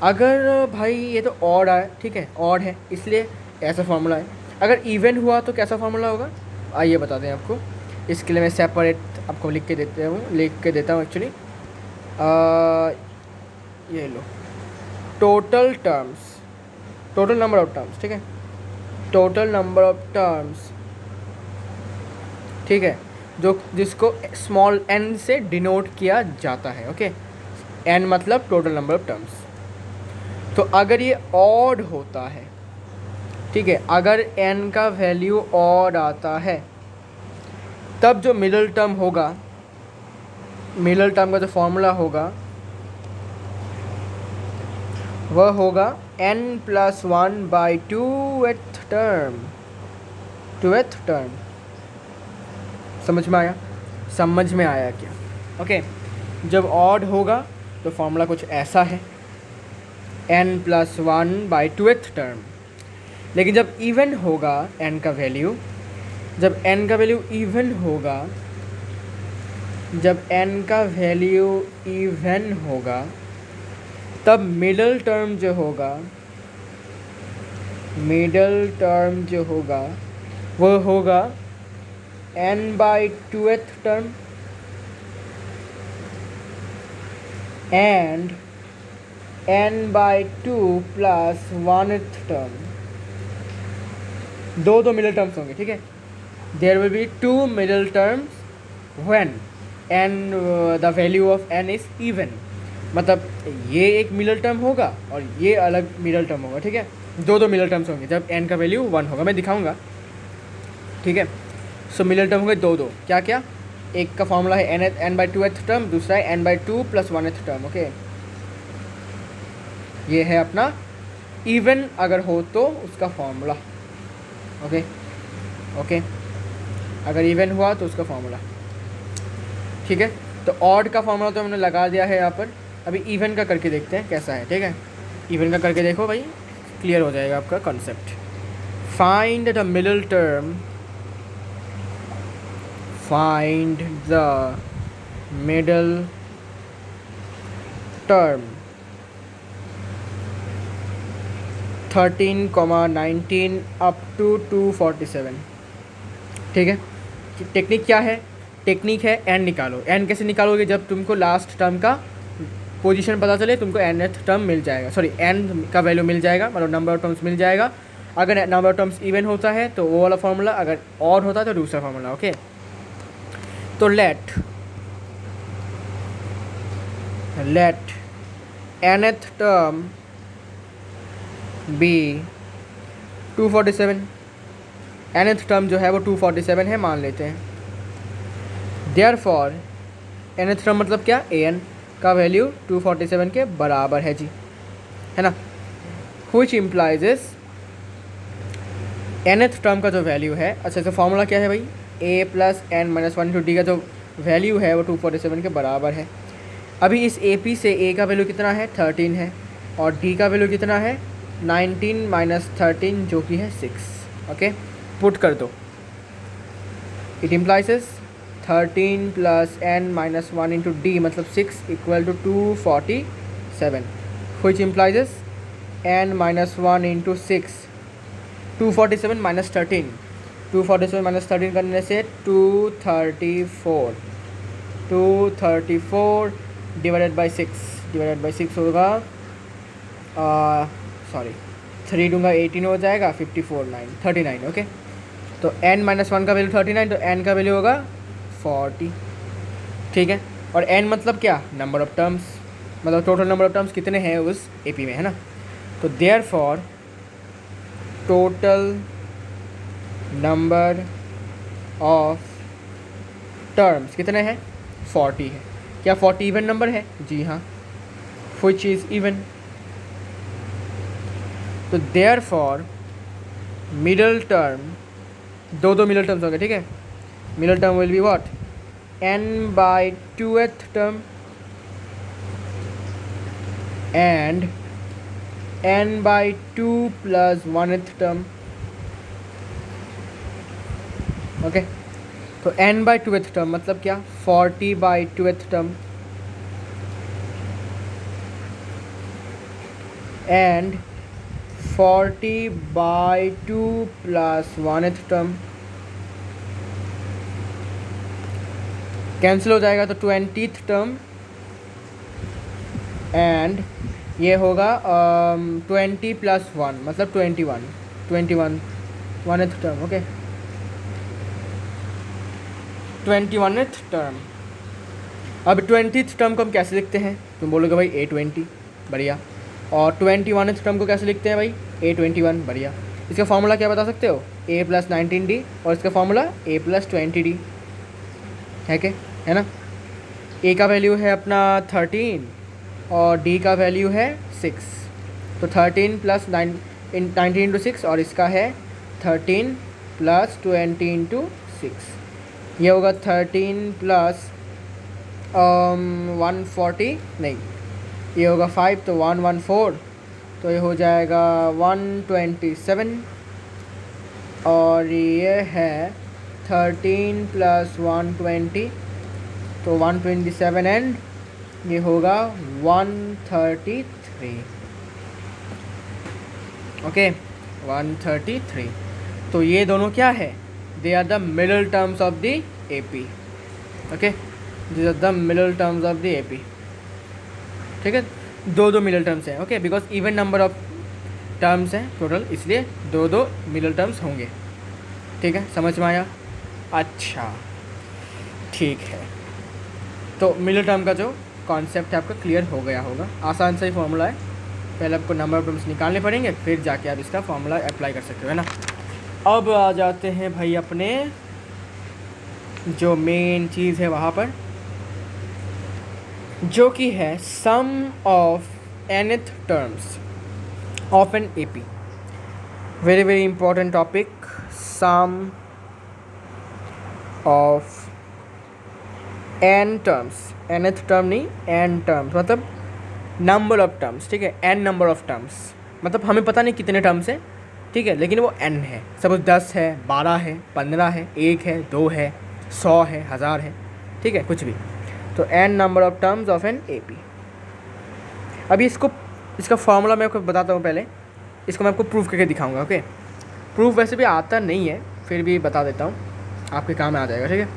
Speaker 1: अगर भाई ये तो ऑड है, ठीक है, ऑड है इसलिए ऐसा फार्मूला है, अगर इवन हुआ तो कैसा फार्मूला होगा, आइए बताते हैं आपको। इसके लिए मैं सेपरेट आपको लिख के देता हूँ एक्चुअली। ये लो, टोटल नंबर ऑफ टर्म्स, ठीक है, टोटल नंबर ऑफ टर्म्स, ठीक है, जिसको स्मॉल n से डिनोट किया जाता है। ओके, n मतलब टोटल नंबर ऑफ टर्म्स। तो अगर ये ऑड होता है, ठीक है, अगर n का वैल्यू ऑड आता है, तब जो मिडल टर्म होगा, मिडल टर्म का जो फॉर्मूला होगा वह होगा n+1/2th टर्म। समझ में आया क्या? ओके, जब ऑड होगा तो फॉर्मूला कुछ ऐसा है, n+1/2th टर्म। लेकिन जब इवन होगा n का वैल्यू, जब n का वैल्यू इवन होगा, तब मिडल टर्म जो होगा वो होगा n/2th term and n/2 + 1th term. दो मिडल टर्म्स होंगे, ठीक है। There will be 2 middle terms when the value of n is even. मतलब ये एक मिडल टर्म होगा और ये अलग मिडल टर्म होगा, ठीक है। दो मिडल टर्म्स होंगे जब n का वैल्यू 1 होगा, मैं दिखाऊंगा, ठीक है। सो मिडल टर्म होंगे दो, क्या, एक का फॉर्मूला है n/2th टर्म, दूसरा है n/2 + 1th टर्म। ओके, ये है अपना इवन अगर हो तो उसका फॉर्मूला। ओके, अगर इवन हुआ तो उसका फॉर्मूला, ठीक है। तो ऑड का फॉर्मूला तो हमने लगा दिया है यहाँ पर, अभी इवन का करके देखते हैं कैसा है, ठीक है। इवन का करके देखो भाई, क्लियर हो जाएगा आपका concept. Find the middle term, find the middle term 13,19 up to 247, ठीक है। टेक्निक क्या है? टेक्निक है n निकालो। n कैसे निकालोगे? जब तुमको लास्ट टर्म का पोजीशन पता चले, तुमको nth टर्म मिल जाएगा, सॉरी n का वैल्यू मिल जाएगा, मतलब नंबर ऑफ टर्म्स मिल जाएगा। अगर नंबर ऑफ टर्म्स इवन होता है तो वो वाला फार्मूला, अगर ऑड होता है तो दूसरा फार्मूला। ओके, तो let nth term be 247। nth term जो है वो 247 है, मान लेते हैं। देयरफॉर nth टर्म मतलब क्या? an का वैल्यू 247 के बराबर है जी, है ना। व्हिच इम्प्लाइज nth टर्म का जो वैल्यू है, अच्छा तो फॉर्मूला क्या है भाई? a + n-1 × d का जो वैल्यू है वो 247 के बराबर है। अभी इस AP से a का वैल्यू कितना है? 13 है, और d का वैल्यू कितना है? 19 - 13 जो कि है 6। ओके, पुट कर दो। इट इम्प्लाइज 13 + n-1 × d मतलब 6 = 247, व्हिच इम्प्लाइज n-1 × 6, 247 - 13, 247 - 13 करने से 234 डिवाइडेड बाई 6 होगा, सॉरी 3 दूंगा 18 हो जाएगा, 39। ओके, तो n-1 का वैल्यू 39, तो n का वैल्यू होगा 40, ठीक है। और n मतलब क्या? नंबर ऑफ टर्म्स, मतलब टोटल नंबर ऑफ टर्म्स कितने हैं उस AP में, है ना। तो therefore total number of terms कितने हैं? 40 है, क्या 40 इवन नंबर है? जी हाँ, विच इज़ इवन। तो देयर फॉर मिडल टर्म, दो मिडल टर्म्स हो गए, ठीक है। Middle term will be what, n/2th term and n/2 + 1th term. Okay, तो n/2th टर्म मतलब क्या, 40/2th term and 40/2 + 1th term cancel हो जाएगा, तो 20th टर्म एंड ये होगा 20 + 1 मतलब 21 1th term. Okay, 21th term. अब 20th टर्म को हम कैसे लिखते हैं? तुम बोलोगे भाई A20, बढ़िया। और 21th टर्म को कैसे लिखते हैं भाई? A21, बढ़िया। इसका फॉर्मूला क्या बता सकते हो? A + 19D, और इसका फॉर्मूला A + 20D है क्या, है ना। A का वैल्यू है अपना 13 और D का वैल्यू है 6, तो 13 + 19 × 6, और इसका है 13 + 20 × 6। ये होगा 13 + 140, नहीं, ये होगा 5, तो 114, तो ये हो जाएगा 127, और ये है 13 + 120, तो 127 एंड ये होगा 133। ओके, 133। तो ये दोनों क्या है? They are the middle terms of the AP। Okay, these are the middle terms of the AP, ठीक है। दो मिडल टर्म्स हैं, okay, because even number of terms हैं टोटल, इसलिए दो मिडल टर्म्स होंगे, ठीक है। समझ में आया? अच्छा, ठीक है। तो मिडल टर्म का जो कॉन्सेप्ट है आपका क्लियर हो गया होगा। आसान सा ही फॉर्मूला है, पहले आपको नंबर ऑफ टर्म्स निकालने पड़ेंगे, फिर जाके आप इसका फॉर्मूला अप्लाई कर सकते हो, है ना। अब आ जाते हैं भाई अपने जो मेन चीज़ है वहाँ पर, जो कि है sum of nth terms of an AP। Very very important topic, sum of n terms, nth term नहीं, n टर्म्स मतलब नंबर ऑफ टर्म्स, ठीक है। n नंबर ऑफ टर्म्स मतलब हमें पता नहीं कितने टर्म्स हैं, ठीक है, लेकिन वो n है। सपोज 10 है, 12 है, 15 है, 1 है, 2 है, 100 है, 1000 है, ठीक है, कुछ भी। तो n number of terms of an AP। अभी इसका फॉर्मूला मैं आपको बताता हूँ पहले, इसको मैं आपको प्रूफ करके दिखाऊंगा। ओके, प्रूफ वैसे भी आता नहीं है, फिर भी बता देता हूँ, आपके काम में आ जाएगा, ठीक है,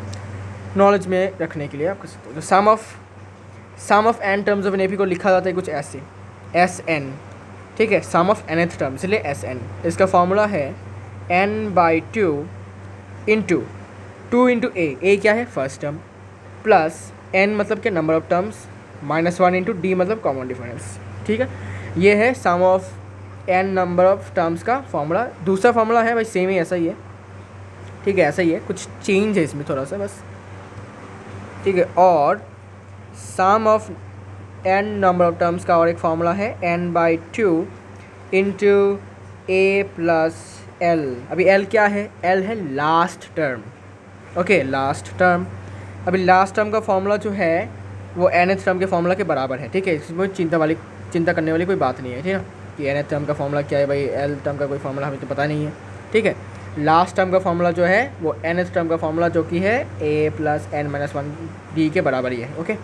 Speaker 1: नॉलेज में रखने के लिए आप कर सकते हो। तो sum of n terms of an AP को लिखा जाता है कुछ ऐसे, SN, ठीक है, सम ऑफ nth टर्म, इसलिए SN। इसका फॉर्मूला है n/2 इंटू 2 × A क्या है? फर्स्ट टर्म, प्लस n मतलब क्या, नंबर ऑफ टर्म्स, -1 × D मतलब कॉमन डिफरेंस, ठीक है। ये है sum of n number of terms का फॉर्मूला। दूसरा फॉर्मूला है भाई सेम ही, ऐसा ही है, ठीक है, ऐसा ही है, कुछ चेंज है इसमें थोड़ा सा बस, ठीक है। और sum of n number of terms का और एक फार्मूला है n/2 इंटू A + L। अभी L क्या है? L है last term, okay, last term. अभी लास्ट टर्म का फॉर्मूला जो है वो nth टर्म के फॉर्मूला के बराबर है, ठीक है। इसमें चिंता करने वाली कोई बात नहीं है, ठीक है, कि nth टर्म का फॉर्मूला क्या है भाई, L टर्म का कोई फॉर्मूला हमें तो पता नहीं है, ठीक है। लास्ट टर्म का फॉर्मूला जो है वो nth टर्म का फॉर्मूला जो कि है A + n-1 D के बराबर ही है, ओके।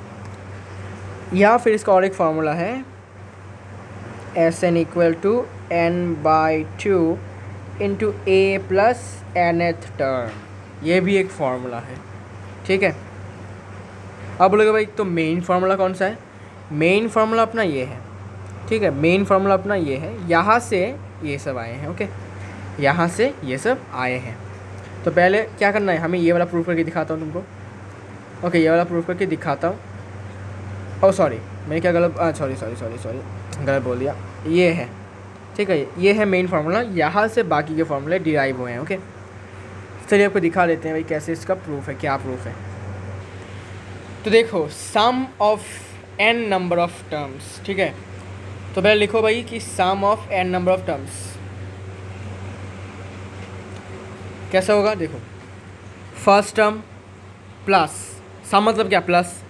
Speaker 1: या फिर इसका और एक फार्मूला है SN = n/2 into A + nth term, ये भी एक फार्मूला है, ठीक है। अब बोलोगे भाई तो मेन फार्मूला कौन सा है? मेन फार्मूला अपना ये है, ठीक है, मेन फार्मूला अपना ये है, यहाँ से ये सब आए हैं, ओके, यहाँ से ये सब आए हैं। तो पहले क्या करना है, हमें ये वाला प्रूफ करके दिखाता हूँ तुमको, ओके, ये वाला प्रूफ करके दिखाता हूँ। ओ सॉरी, मैं क्या गलत, सॉरी गलत बोल दिया, ये है, ठीक है, ये है मेन फार्मूला, यहाँ से बाकी के फार्मूले डिराइव हुए हैं, ओके। चलिए आपको दिखा देते हैं भाई कैसे इसका प्रूफ है, क्या प्रूफ है। तो देखो sum of n number of terms, ठीक है। तो पहले लिखो भाई कि sum of n number of terms कैसा होगा। देखो फर्स्ट टर्म प्लस सम मतलब क्या, प्लस,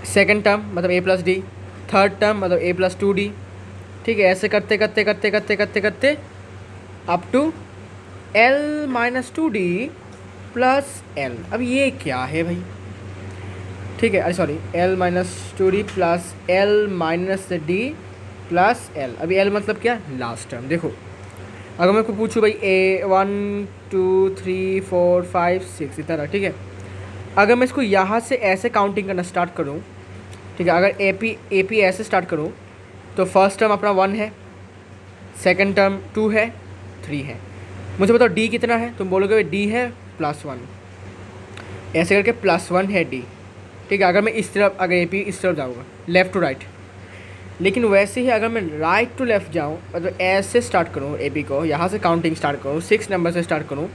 Speaker 1: सेकंड टर्म मतलब a plus D, third term मतलब a प्लस 2d, ठीक है। ऐसे करते करते करते करते करते करते up to l minus 2d plus l। अब ये क्या है भाई, ठीक है, अरे sorry, l minus 2d plus l minus d plus l। अभी l मतलब क्या, लास्ट टर्म। देखो अगर मैं को पूछूँ भाई a 1 2 3 4 5 6 इतना, ठीक है। अगर मैं इसको यहाँ से ऐसे काउंटिंग करना स्टार्ट करूँ, ठीक है, अगर ए पी ऐसे स्टार्ट करूँ तो फर्स्ट टर्म अपना 1 है, सेकंड टर्म 2 है, 3 है। मुझे बताओ d कितना है, तुम बोलोगे भाई d है +1, ऐसे करके +1 है d, ठीक है। अगर मैं इस तरफ, अगर ए पी इस तरफ जाऊँगा लेफ़्ट टू राइट, लेकिन वैसे ही अगर मैं राइट टू लेफ़्ट जाऊँ, मतलब ऐसे स्टार्ट करूँ ए पी को, यहाँ से काउंटिंग स्टार्ट करूँ, 6 नंबर से स्टार्ट करूँ,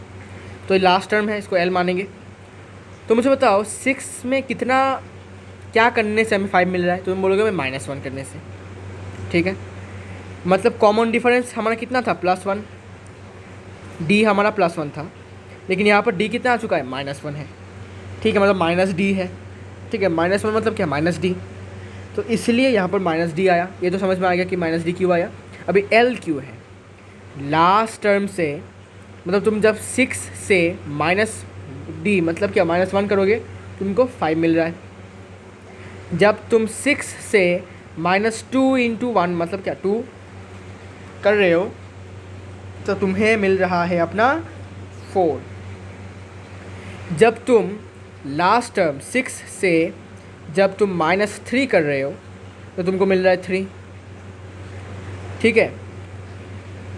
Speaker 1: तो लास्ट टर्म है, इसको l मानेंगे। तो मुझे बताओ 6 में कितना, क्या करने से हमें 5 मिल रहा है, तो तुम बोलोगे मैं -1 करने से, ठीक है। मतलब कॉमन डिफरेंस हमारा कितना था, +1, d हमारा +1 था, लेकिन यहाँ पर d कितना आ चुका है, -1 है, ठीक है, मतलब -d है, ठीक है। -1 मतलब क्या, -d, तो इसलिए यहाँ पर -d आया। ये तो समझ में आ गया कि -d क्यों आया। अभी l क्यों है, लास्ट टर्म से, मतलब तुम जब 6 से -d मतलब क्या, -1 करोगे तुमको 5 मिल रहा है। जब तुम 6 से -2 × 1 मतलब क्या, 2 कर रहे हो, तो तुम्हें मिल रहा है अपना 4। जब तुम लास्ट टर्म 6 से जब तुम -3 कर रहे हो तो तुमको मिल रहा है 3, ठीक है।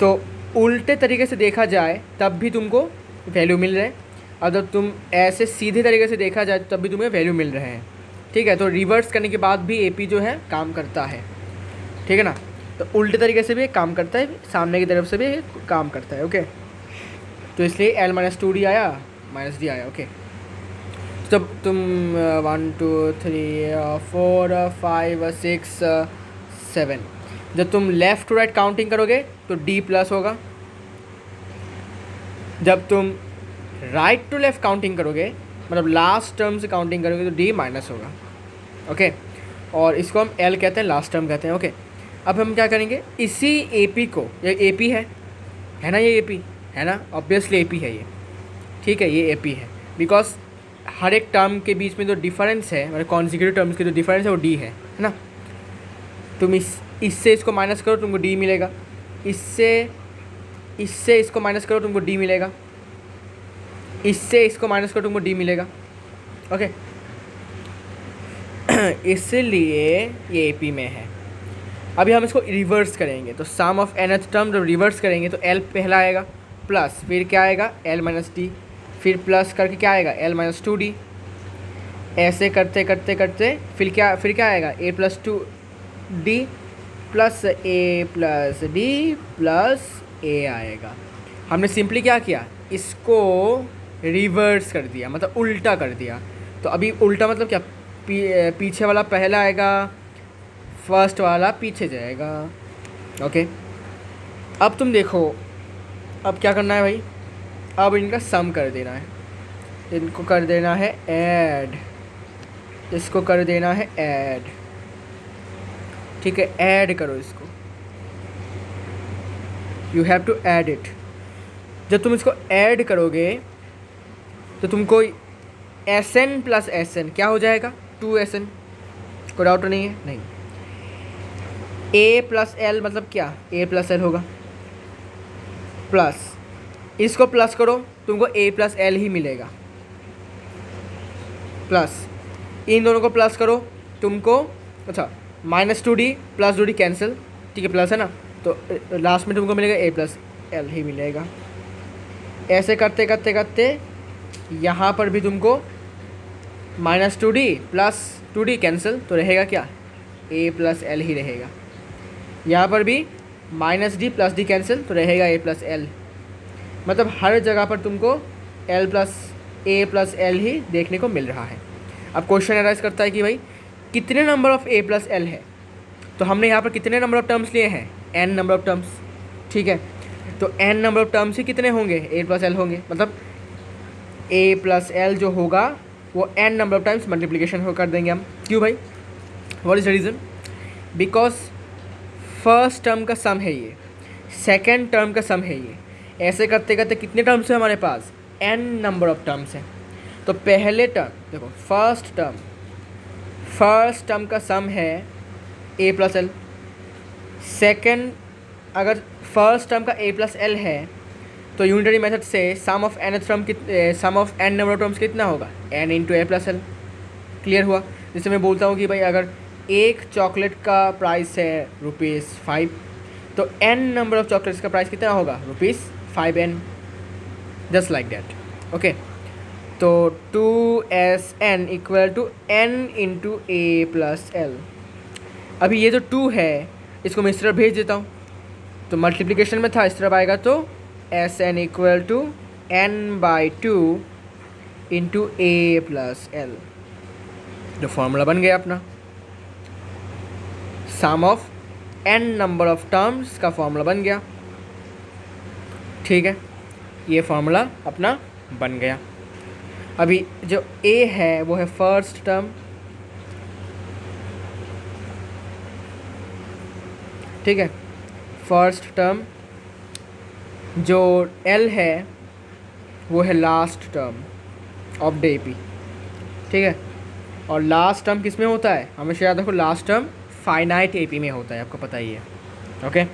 Speaker 1: तो उल्टे तरीके से देखा जाए तब भी तुमको वैल्यू मिल रहा है, अगर तुम ऐसे सीधे तरीके से देखा जाए तब भी तुम्हें वैल्यू मिल रहे हैं, ठीक है। तो रिवर्स करने के बाद भी एपी जो है काम करता है, ठीक है ना। तो उल्टे तरीके से भी काम करता है, सामने की तरफ से भी काम करता है, ओके। तो इसलिए l माइनस 2d आया, -d आया, ओके। जब तुम 1 2 3 4 5 6 7, जब तुम लेफ़्ट टू राइट काउंटिंग करोगे तो d प्लस होगा, जब तुम राइट टू लेफ़्ट काउंटिंग करोगे मतलब लास्ट टर्म से काउंटिंग करोगे तो d माइनस होगा, ओके। और इसको हम l कहते हैं, लास्ट टर्म कहते हैं, ओके। अब हम क्या करेंगे, इसी AP को, ये AP है ना, ये AP है ना, ऑब्वियसली AP है ये, ठीक है, ये AP है, बिकॉज हर एक टर्म के बीच में जो डिफरेंस है, मतलब कॉन्जिक्यूटिव टर्म्स के जो डिफरेंस है वो d है ना। तुम इससे इसको माइनस करो तुमको d मिलेगा, इससे इसको माइनस करो तुमको d मिलेगा, इससे इसको माइनस करो तुमको d मिलेगा, ओके। इसलिए ये AP में है। अभी हम इसको रिवर्स करेंगे, तो सम ऑफ nth टर्म जब रिवर्स करेंगे तो l पहला आएगा, प्लस फिर क्या आएगा, l माइनस डी, फिर प्लस करके क्या आएगा, l माइनस 2d। ऐसे करते करते करते फिर क्या आएगा, a plus 2d plus a plus d plus a आएगा। हमने सिंपली क्या किया, इसको रिवर्स कर दिया, मतलब उल्टा कर दिया। तो अभी उल्टा मतलब क्या, पीछे वाला पहला आएगा, फर्स्ट वाला पीछे जाएगा, ओके। अब तुम देखो, अब क्या करना है भाई, अब इनका सम कर देना है, इनको कर देना है ऐड, इसको कर देना है ऐड, ठीक है। ऐड करो इसको, you have to add it. जब तुम इसको ऐड करोगे तो तुमको Sn प्लस Sn क्या हो जाएगा, 2Sn, कोई डाउट नहीं है, नहीं। A प्लस L मतलब क्या, A प्लस L होगा, प्लस इसको प्लस करो तुमको A प्लस L ही मिलेगा, प्लस इन दोनों को प्लस करो तुमको, अच्छा -2d प्लस 2d कैंसिल, ठीक है, प्लस है ना, तो लास्ट में तुमको मिलेगा A प्लस L ही मिलेगा। ऐसे करते करते करते यहाँ पर भी तुमको -2d प्लस 2d कैंसिल, तो रहेगा क्या, A प्लस L ही रहेगा। यहाँ पर भी -d प्लस d कैंसिल, तो रहेगा A प्लस L। मतलब हर जगह पर तुमको A प्लस L ही देखने को मिल रहा है। अब क्वेश्चन एराइज करता है कि भाई कितने number of A plus L है, तो हमने यहाँ पर कितने नंबर ऑफ टर्म्स लिए हैं, एन नंबर ऑफ टर्म्स, ठीक है। तो एन नंबर ऑफ टर्म्स ही कितने होंगे, ए प्लस एल होंगे, मतलब ए प्लस एल जो होगा वो n number of times multiplication हो कर देंगे हम। क्यों भाई, what is the reason, because first term का सम है ये, सेकेंड टर्म का सम है ये, ऐसे करते करते कितने टर्म्स हैं हमारे पास, एन नंबर ऑफ टर्म्स हैं। तो पहले टर्म देखो, फर्स्ट टर्म का सम है ए प्लस एल, सेकेंड अगर फर्स्ट टर्म का ए प्लस एल है तो यूनिटरी मेथड से sum of N number of terms कितना होगा, एन इंटू ए प्लस एल। क्लियर हुआ। जैसे मैं बोलता हूँ कि भाई अगर एक चॉकलेट का प्राइस है ₹5, तो एन नंबर ऑफ चॉकलेट्स का प्राइस कितना होगा, ₹5n, just like that. Okay, तो 2SN equal to n into A plus l. अभी ये जो 2 है इसको मैं इस तरफ भेज देता हूँ, तो मल्टीप्लिकेशन में था, इस तरफ आएगा तो SN equal to n/2 into A plus L. जो फॉर्मूला बन गया अपना, sum of n number of terms का फॉर्मूला बन गया। ठीक है, ये फॉर्मूला अपना बन गया। अभी जो a है वो है फर्स्ट टर्म, ठीक है, फर्स्ट टर्म। जो l है वो है last term of the AP, ठीक है। और लास्ट टर्म किस में होता है, हमेशा याद रखो, लास्ट टर्म फाइनाइट AP में होता है, आपको पता ही है। ओके,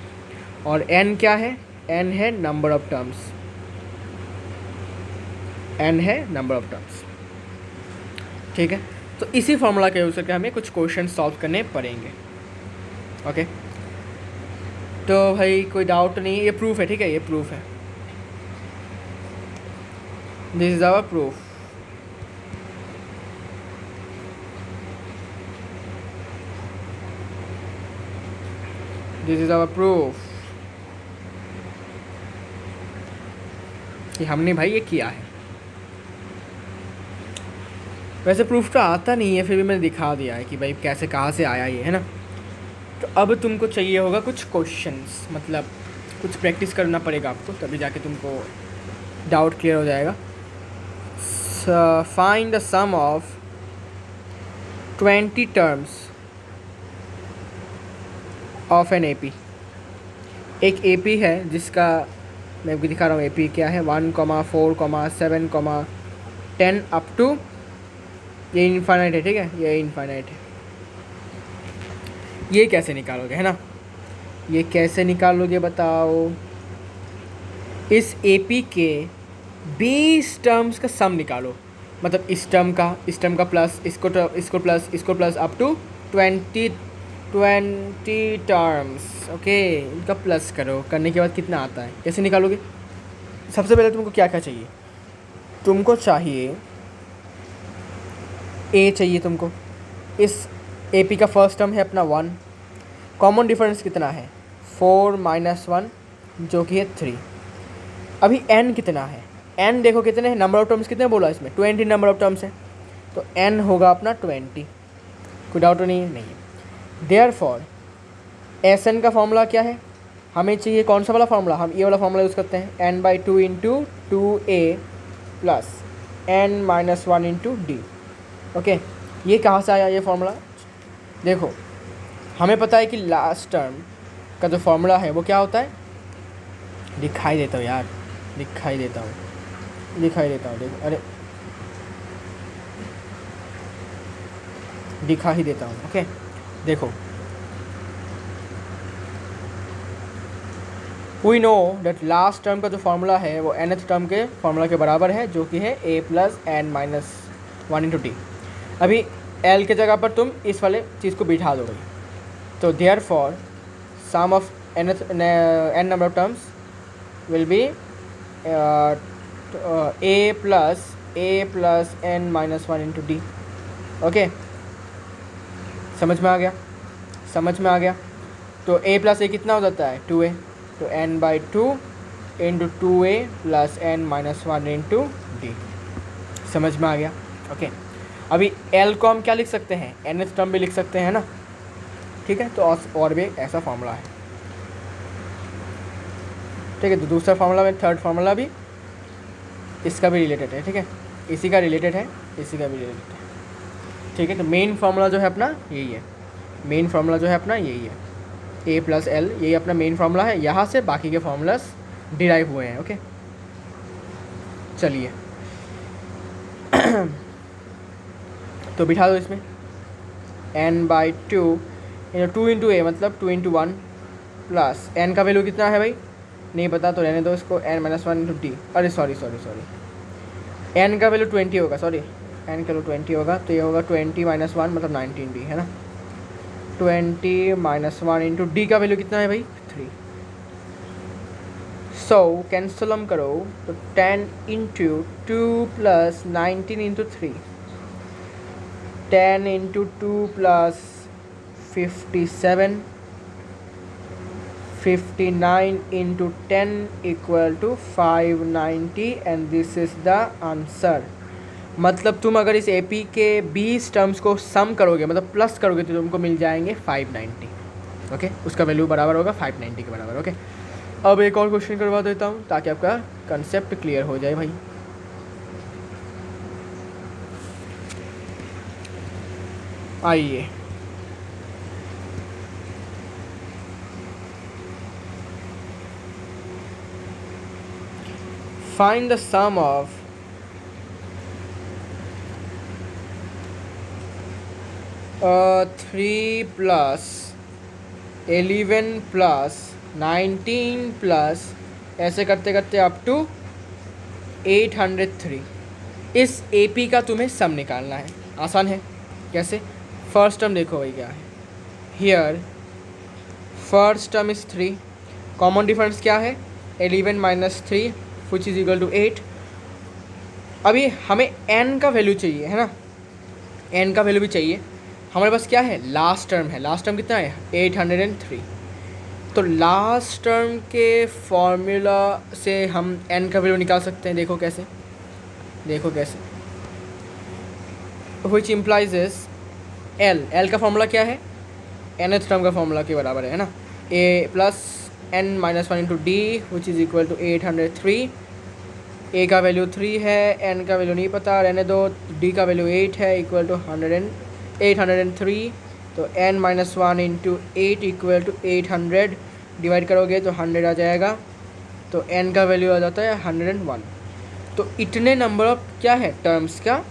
Speaker 1: और n क्या है, n है नंबर ऑफ टर्म्स, n है नंबर ऑफ टर्म्स, ठीक है। तो इसी फॉर्मूला के यूज़ करके हमें कुछ क्वेश्चन सॉल्व करने पड़ेंगे। ओके, तो भाई कोई डाउट नहीं, ये प्रूफ है, ठीक है, ये प्रूफ है, this is our proof. This is our proof कि हमने भाई ये किया है। वैसे प्रूफ तो आता नहीं है, फिर भी मैंने दिखा दिया है कि भाई कैसे कहाँ से आया ये, है ना। तो अब तुमको चाहिए होगा कुछ क्वेश्चंस, मतलब कुछ प्रैक्टिस करना पड़ेगा आपको, तभी जाके तुमको डाउट क्लियर हो जाएगा। Find the sum of 20 terms of an AP। एक AP है जिसका मैं आपको दिखा रहा हूँ, AP क्या है, 1, 4, 7, 10 अप टू, ये इनफाइनाइट है, ठीक है, ये इनफाइनाइट है। ये कैसे निकालोगे, है ना, ये कैसे निकालोगे बताओ। इस AP के 20 टर्म्स का सम निकालो, मतलब इस टर्म का प्लस इसको plus up to 20 terms. Okay, इनका प्लस करो, करने के बाद कितना आता है, कैसे निकालोगे। सबसे पहले तुमको क्या क्या चाहिए, तुमको चाहिए A चाहिए तुमको। इस AP का फर्स्ट टर्म है अपना 1, कॉमन डिफरेंस कितना है 4 - 1 जो कि है 3। अभी n कितना है, n देखो कितने हैं, नंबर ऑफ टर्म्स कितने बोला इसमें, 20 नंबर ऑफ टर्म्स है, तो n होगा अपना 20। कोई डाउट नहीं है, नहीं है। देयरफॉर SN का फॉर्मूला क्या है, हमें चाहिए कौन सा वाला फार्मूला, हम ये वाला फार्मूला यूज़ करते हैं, n/2 into 2a plus n-1 into d। Okay, ये कहाँ से आया ये फार्मूला, देखो हमें पता है कि लास्ट टर्म का जो फार्मूला है वो क्या होता है, दिखाई देता हूँ यार, दिखाई देता हूँ, देखो, अरे दिखा ही देता हूँ। ओके, देखो, we know that last term का जो फार्मूला है वो nth टर्म के फार्मूला के बराबर है, जो कि है a plus n-1 into D. अभी l के जगह पर तुम इस वाले चीज़ को बिठा दोगे, तो therefore sum of n number of terms will be a plus n-1 into d. Okay, समझ में आ गया। तो a प्लस a कितना हो जाता है 2a, तो n/2 into 2a plus n-1 into d। समझ में आ गया। ओके, अभी एल को हम क्या लिख सकते हैं, nth टर्म भी लिख सकते हैं ना, ठीक है। तो और भी ऐसा फॉर्मूला है, ठीक है। तो दूसरा फार्मूला में थर्ड फार्मूला भी इसका भी रिलेटेड है, ठीक है, इसी का रिलेटेड है, इसी का भी रिलेटेड है, ठीक है। तो मेन फार्मूला जो है अपना यही है, मेन फार्मूला जो है अपना यही है, a प्लस एल, यही अपना मेन फार्मूला है। यहाँ से बाकी के फार्मूलास डिराइव हुए हैं, ओके। चलिए तो बिठा दो इसमें n/2 2 इंटू ए मतलब 2 इंटू 1 प्लस n का वैल्यू कितना है भाई नहीं पता, तो रहने दो इसको, n-1 इंटू डी, अरे सॉरी n का वैल्यू 20 होगा, सॉरी n का वैल्यू 20 होगा, तो ये होगा 20-1 मतलब 19d, है ना। 20-1 इंटू डी का वैल्यू कितना है भाई 3, सो कैंसिल हम करो तो 10 into 2 plus 19 into 3, 10 into 2 plus 57, 59 into 10 equal to 590 and this is the answer। मतलब तुम अगर इस एपी के 20 टर्म्स को सम करोगे मतलब प्लस करोगे तो तुमको मिल जाएंगे 590, ओके। उसका वैल्यू बराबर होगा 590 के बराबर, ओके। अब एक और क्वेश्चन करवा देता हूँ ताकि आपका कंसेप्ट क्लियर हो जाए भाई। आइए find the sum of 3 plus 11 plus 19 plus ऐसे करते करते अप टू 803। इस एपी का तुम्हें सम निकालना है, आसान है। कैसे? फर्स्ट टर्म देखो भाई क्या है, here first term is 3, common difference क्या है 11 minus 3 which is equal to 8। अभी हमें n का वैल्यू चाहिए, है ना, n का वैल्यू भी चाहिए। हमारे पास क्या है, लास्ट टर्म है, लास्ट टर्म कितना है 803। तो लास्ट टर्म के फॉर्मूला से हम n का वैल्यू निकाल सकते हैं, देखो कैसे, देखो कैसे, विच इम्प्लाइज इज l का फॉर्मूला क्या है, nth टर्म का फॉर्मूला के बराबर है ना, a plus n-1 into d which is equal to 803। a का वैल्यू 3 है, n का वैल्यू नहीं पता, रहने दो, d का वैल्यू 8 है, इक्वल टू 803। तो n-1 into 8 equal to 800, divide करोगे तो 100 आ जाएगा, तो n का वैल्यू आ जाता है 101। तो इतने नंबर ऑफ क्या है टर्म्स का,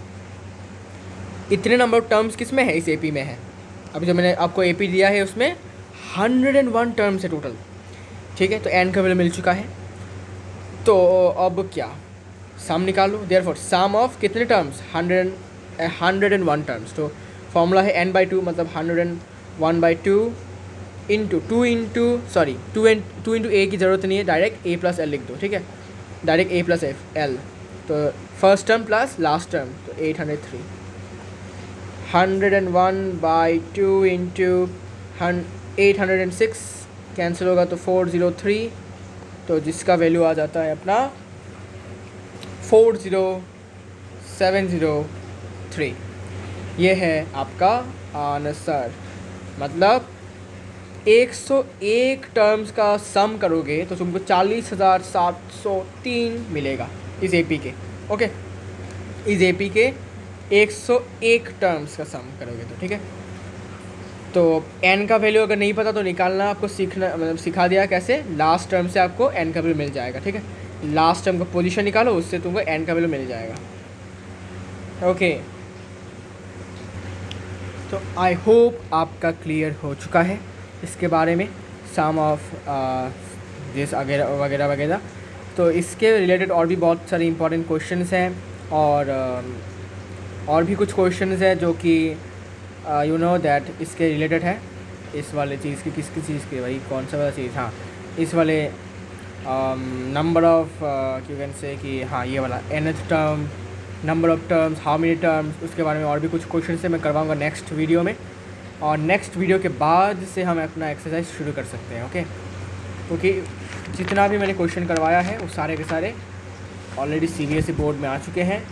Speaker 1: इतने नंबर ऑफ टर्म्स किस में है, इस एपी में है। अभी जो मैंने आपको एपी दिया है उसमें 101 टर्म्स है टोटल, ठीक है। तो n का वैल्यू मिल चुका है, तो अब क्या सम निकालो। देयरफॉर सम ऑफ कितने टर्म्स 101 टर्म्स, तो फॉर्मूला है n/2 मतलब 101/2 इंटू 2 इंटू a की ज़रूरत नहीं है, डायरेक्ट a प्लस एल लिख दो, ठीक है, डायरेक्ट a प्लस एल। तो first term plus last term तो 803, 101/2 इंटू 806 कैंसिल होगा तो 403, तो जिसका वैल्यू आ जाता है अपना 40703। ये है आपका आंसर। मतलब 101 टर्म्स का सम करोगे तो तुमको 40,703 मिलेगा इस एपी के, ओके। इस एपी के 101 टर्म्स का सम करोगे तो, ठीक है। तो n का वैल्यू अगर नहीं पता तो निकालना आपको सीखना, मतलब सिखा दिया कैसे, लास्ट टर्म से आपको n का वैल्यू मिल जाएगा, ठीक है। लास्ट टर्म का पोजीशन निकालो, उससे तुमको n का वैल्यू मिल जाएगा, ओके। तो आई होप आपका क्लियर हो चुका है इसके बारे में, सम ऑफ दिस वगैरह वगैरह वगैरह। तो इसके रिलेटेड और भी बहुत सारे इंपॉर्टेंट क्वेश्चंस हैं, और भी कुछ क्वेश्चंस हैं जो कि यू नो दैट इसके रिलेटेड है, इस वाले चीज़ की, किसकी चीज़ की भाई, कौन सा वाला चीज़, हाँ इस वाले number of you can say कि हाँ ये वाला nth term, number of terms, how many terms, उसके बारे में और भी कुछ क्वेश्चन से मैं करवाऊँगा नेक्स्ट वीडियो में। और नेक्स्ट वीडियो के बाद से हम अपना एक्सरसाइज शुरू कर सकते हैं, ओके। क्योंकि जितना भी मैंने क्वेश्चन करवाया है वो सारे के सारे ऑलरेडी CBSE बोर्ड में आ चुके हैं,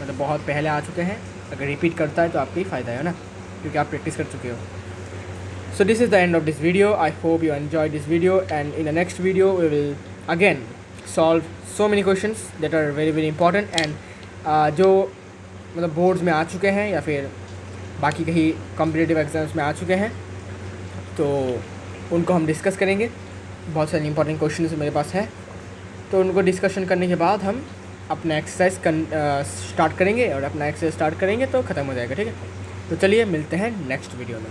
Speaker 1: मतलब बहुत पहले आ चुके हैं। अगर रिपीट करता है तो आपका ही फ़ायदा है ना, क्योंकि आप प्रैक्टिस कर चुके हो. So this is the end of this video. I hope you enjoyed this video, and in the next video we will again solve so many questions that are very very important and जो मतलब boards में आ चुके हैं या फिर बाकी कहीं competitive exams में आ चुके हैं, तो उनको हम डिस्कस करेंगे. बहुत सारे इंपॉर्टेंट क्वेश्चंस मेरे पास है, तो उनको डिस्कशन करने के बाद हम अपना एक्सरसाइज स्टार्ट करेंगे, और अपना एक्सरसाइज स्टार्ट करेंगे तो ख़त्म हो जाएगा. ठीक है, तो चलिए मिलते हैं नेक्स्ट वीडियो में.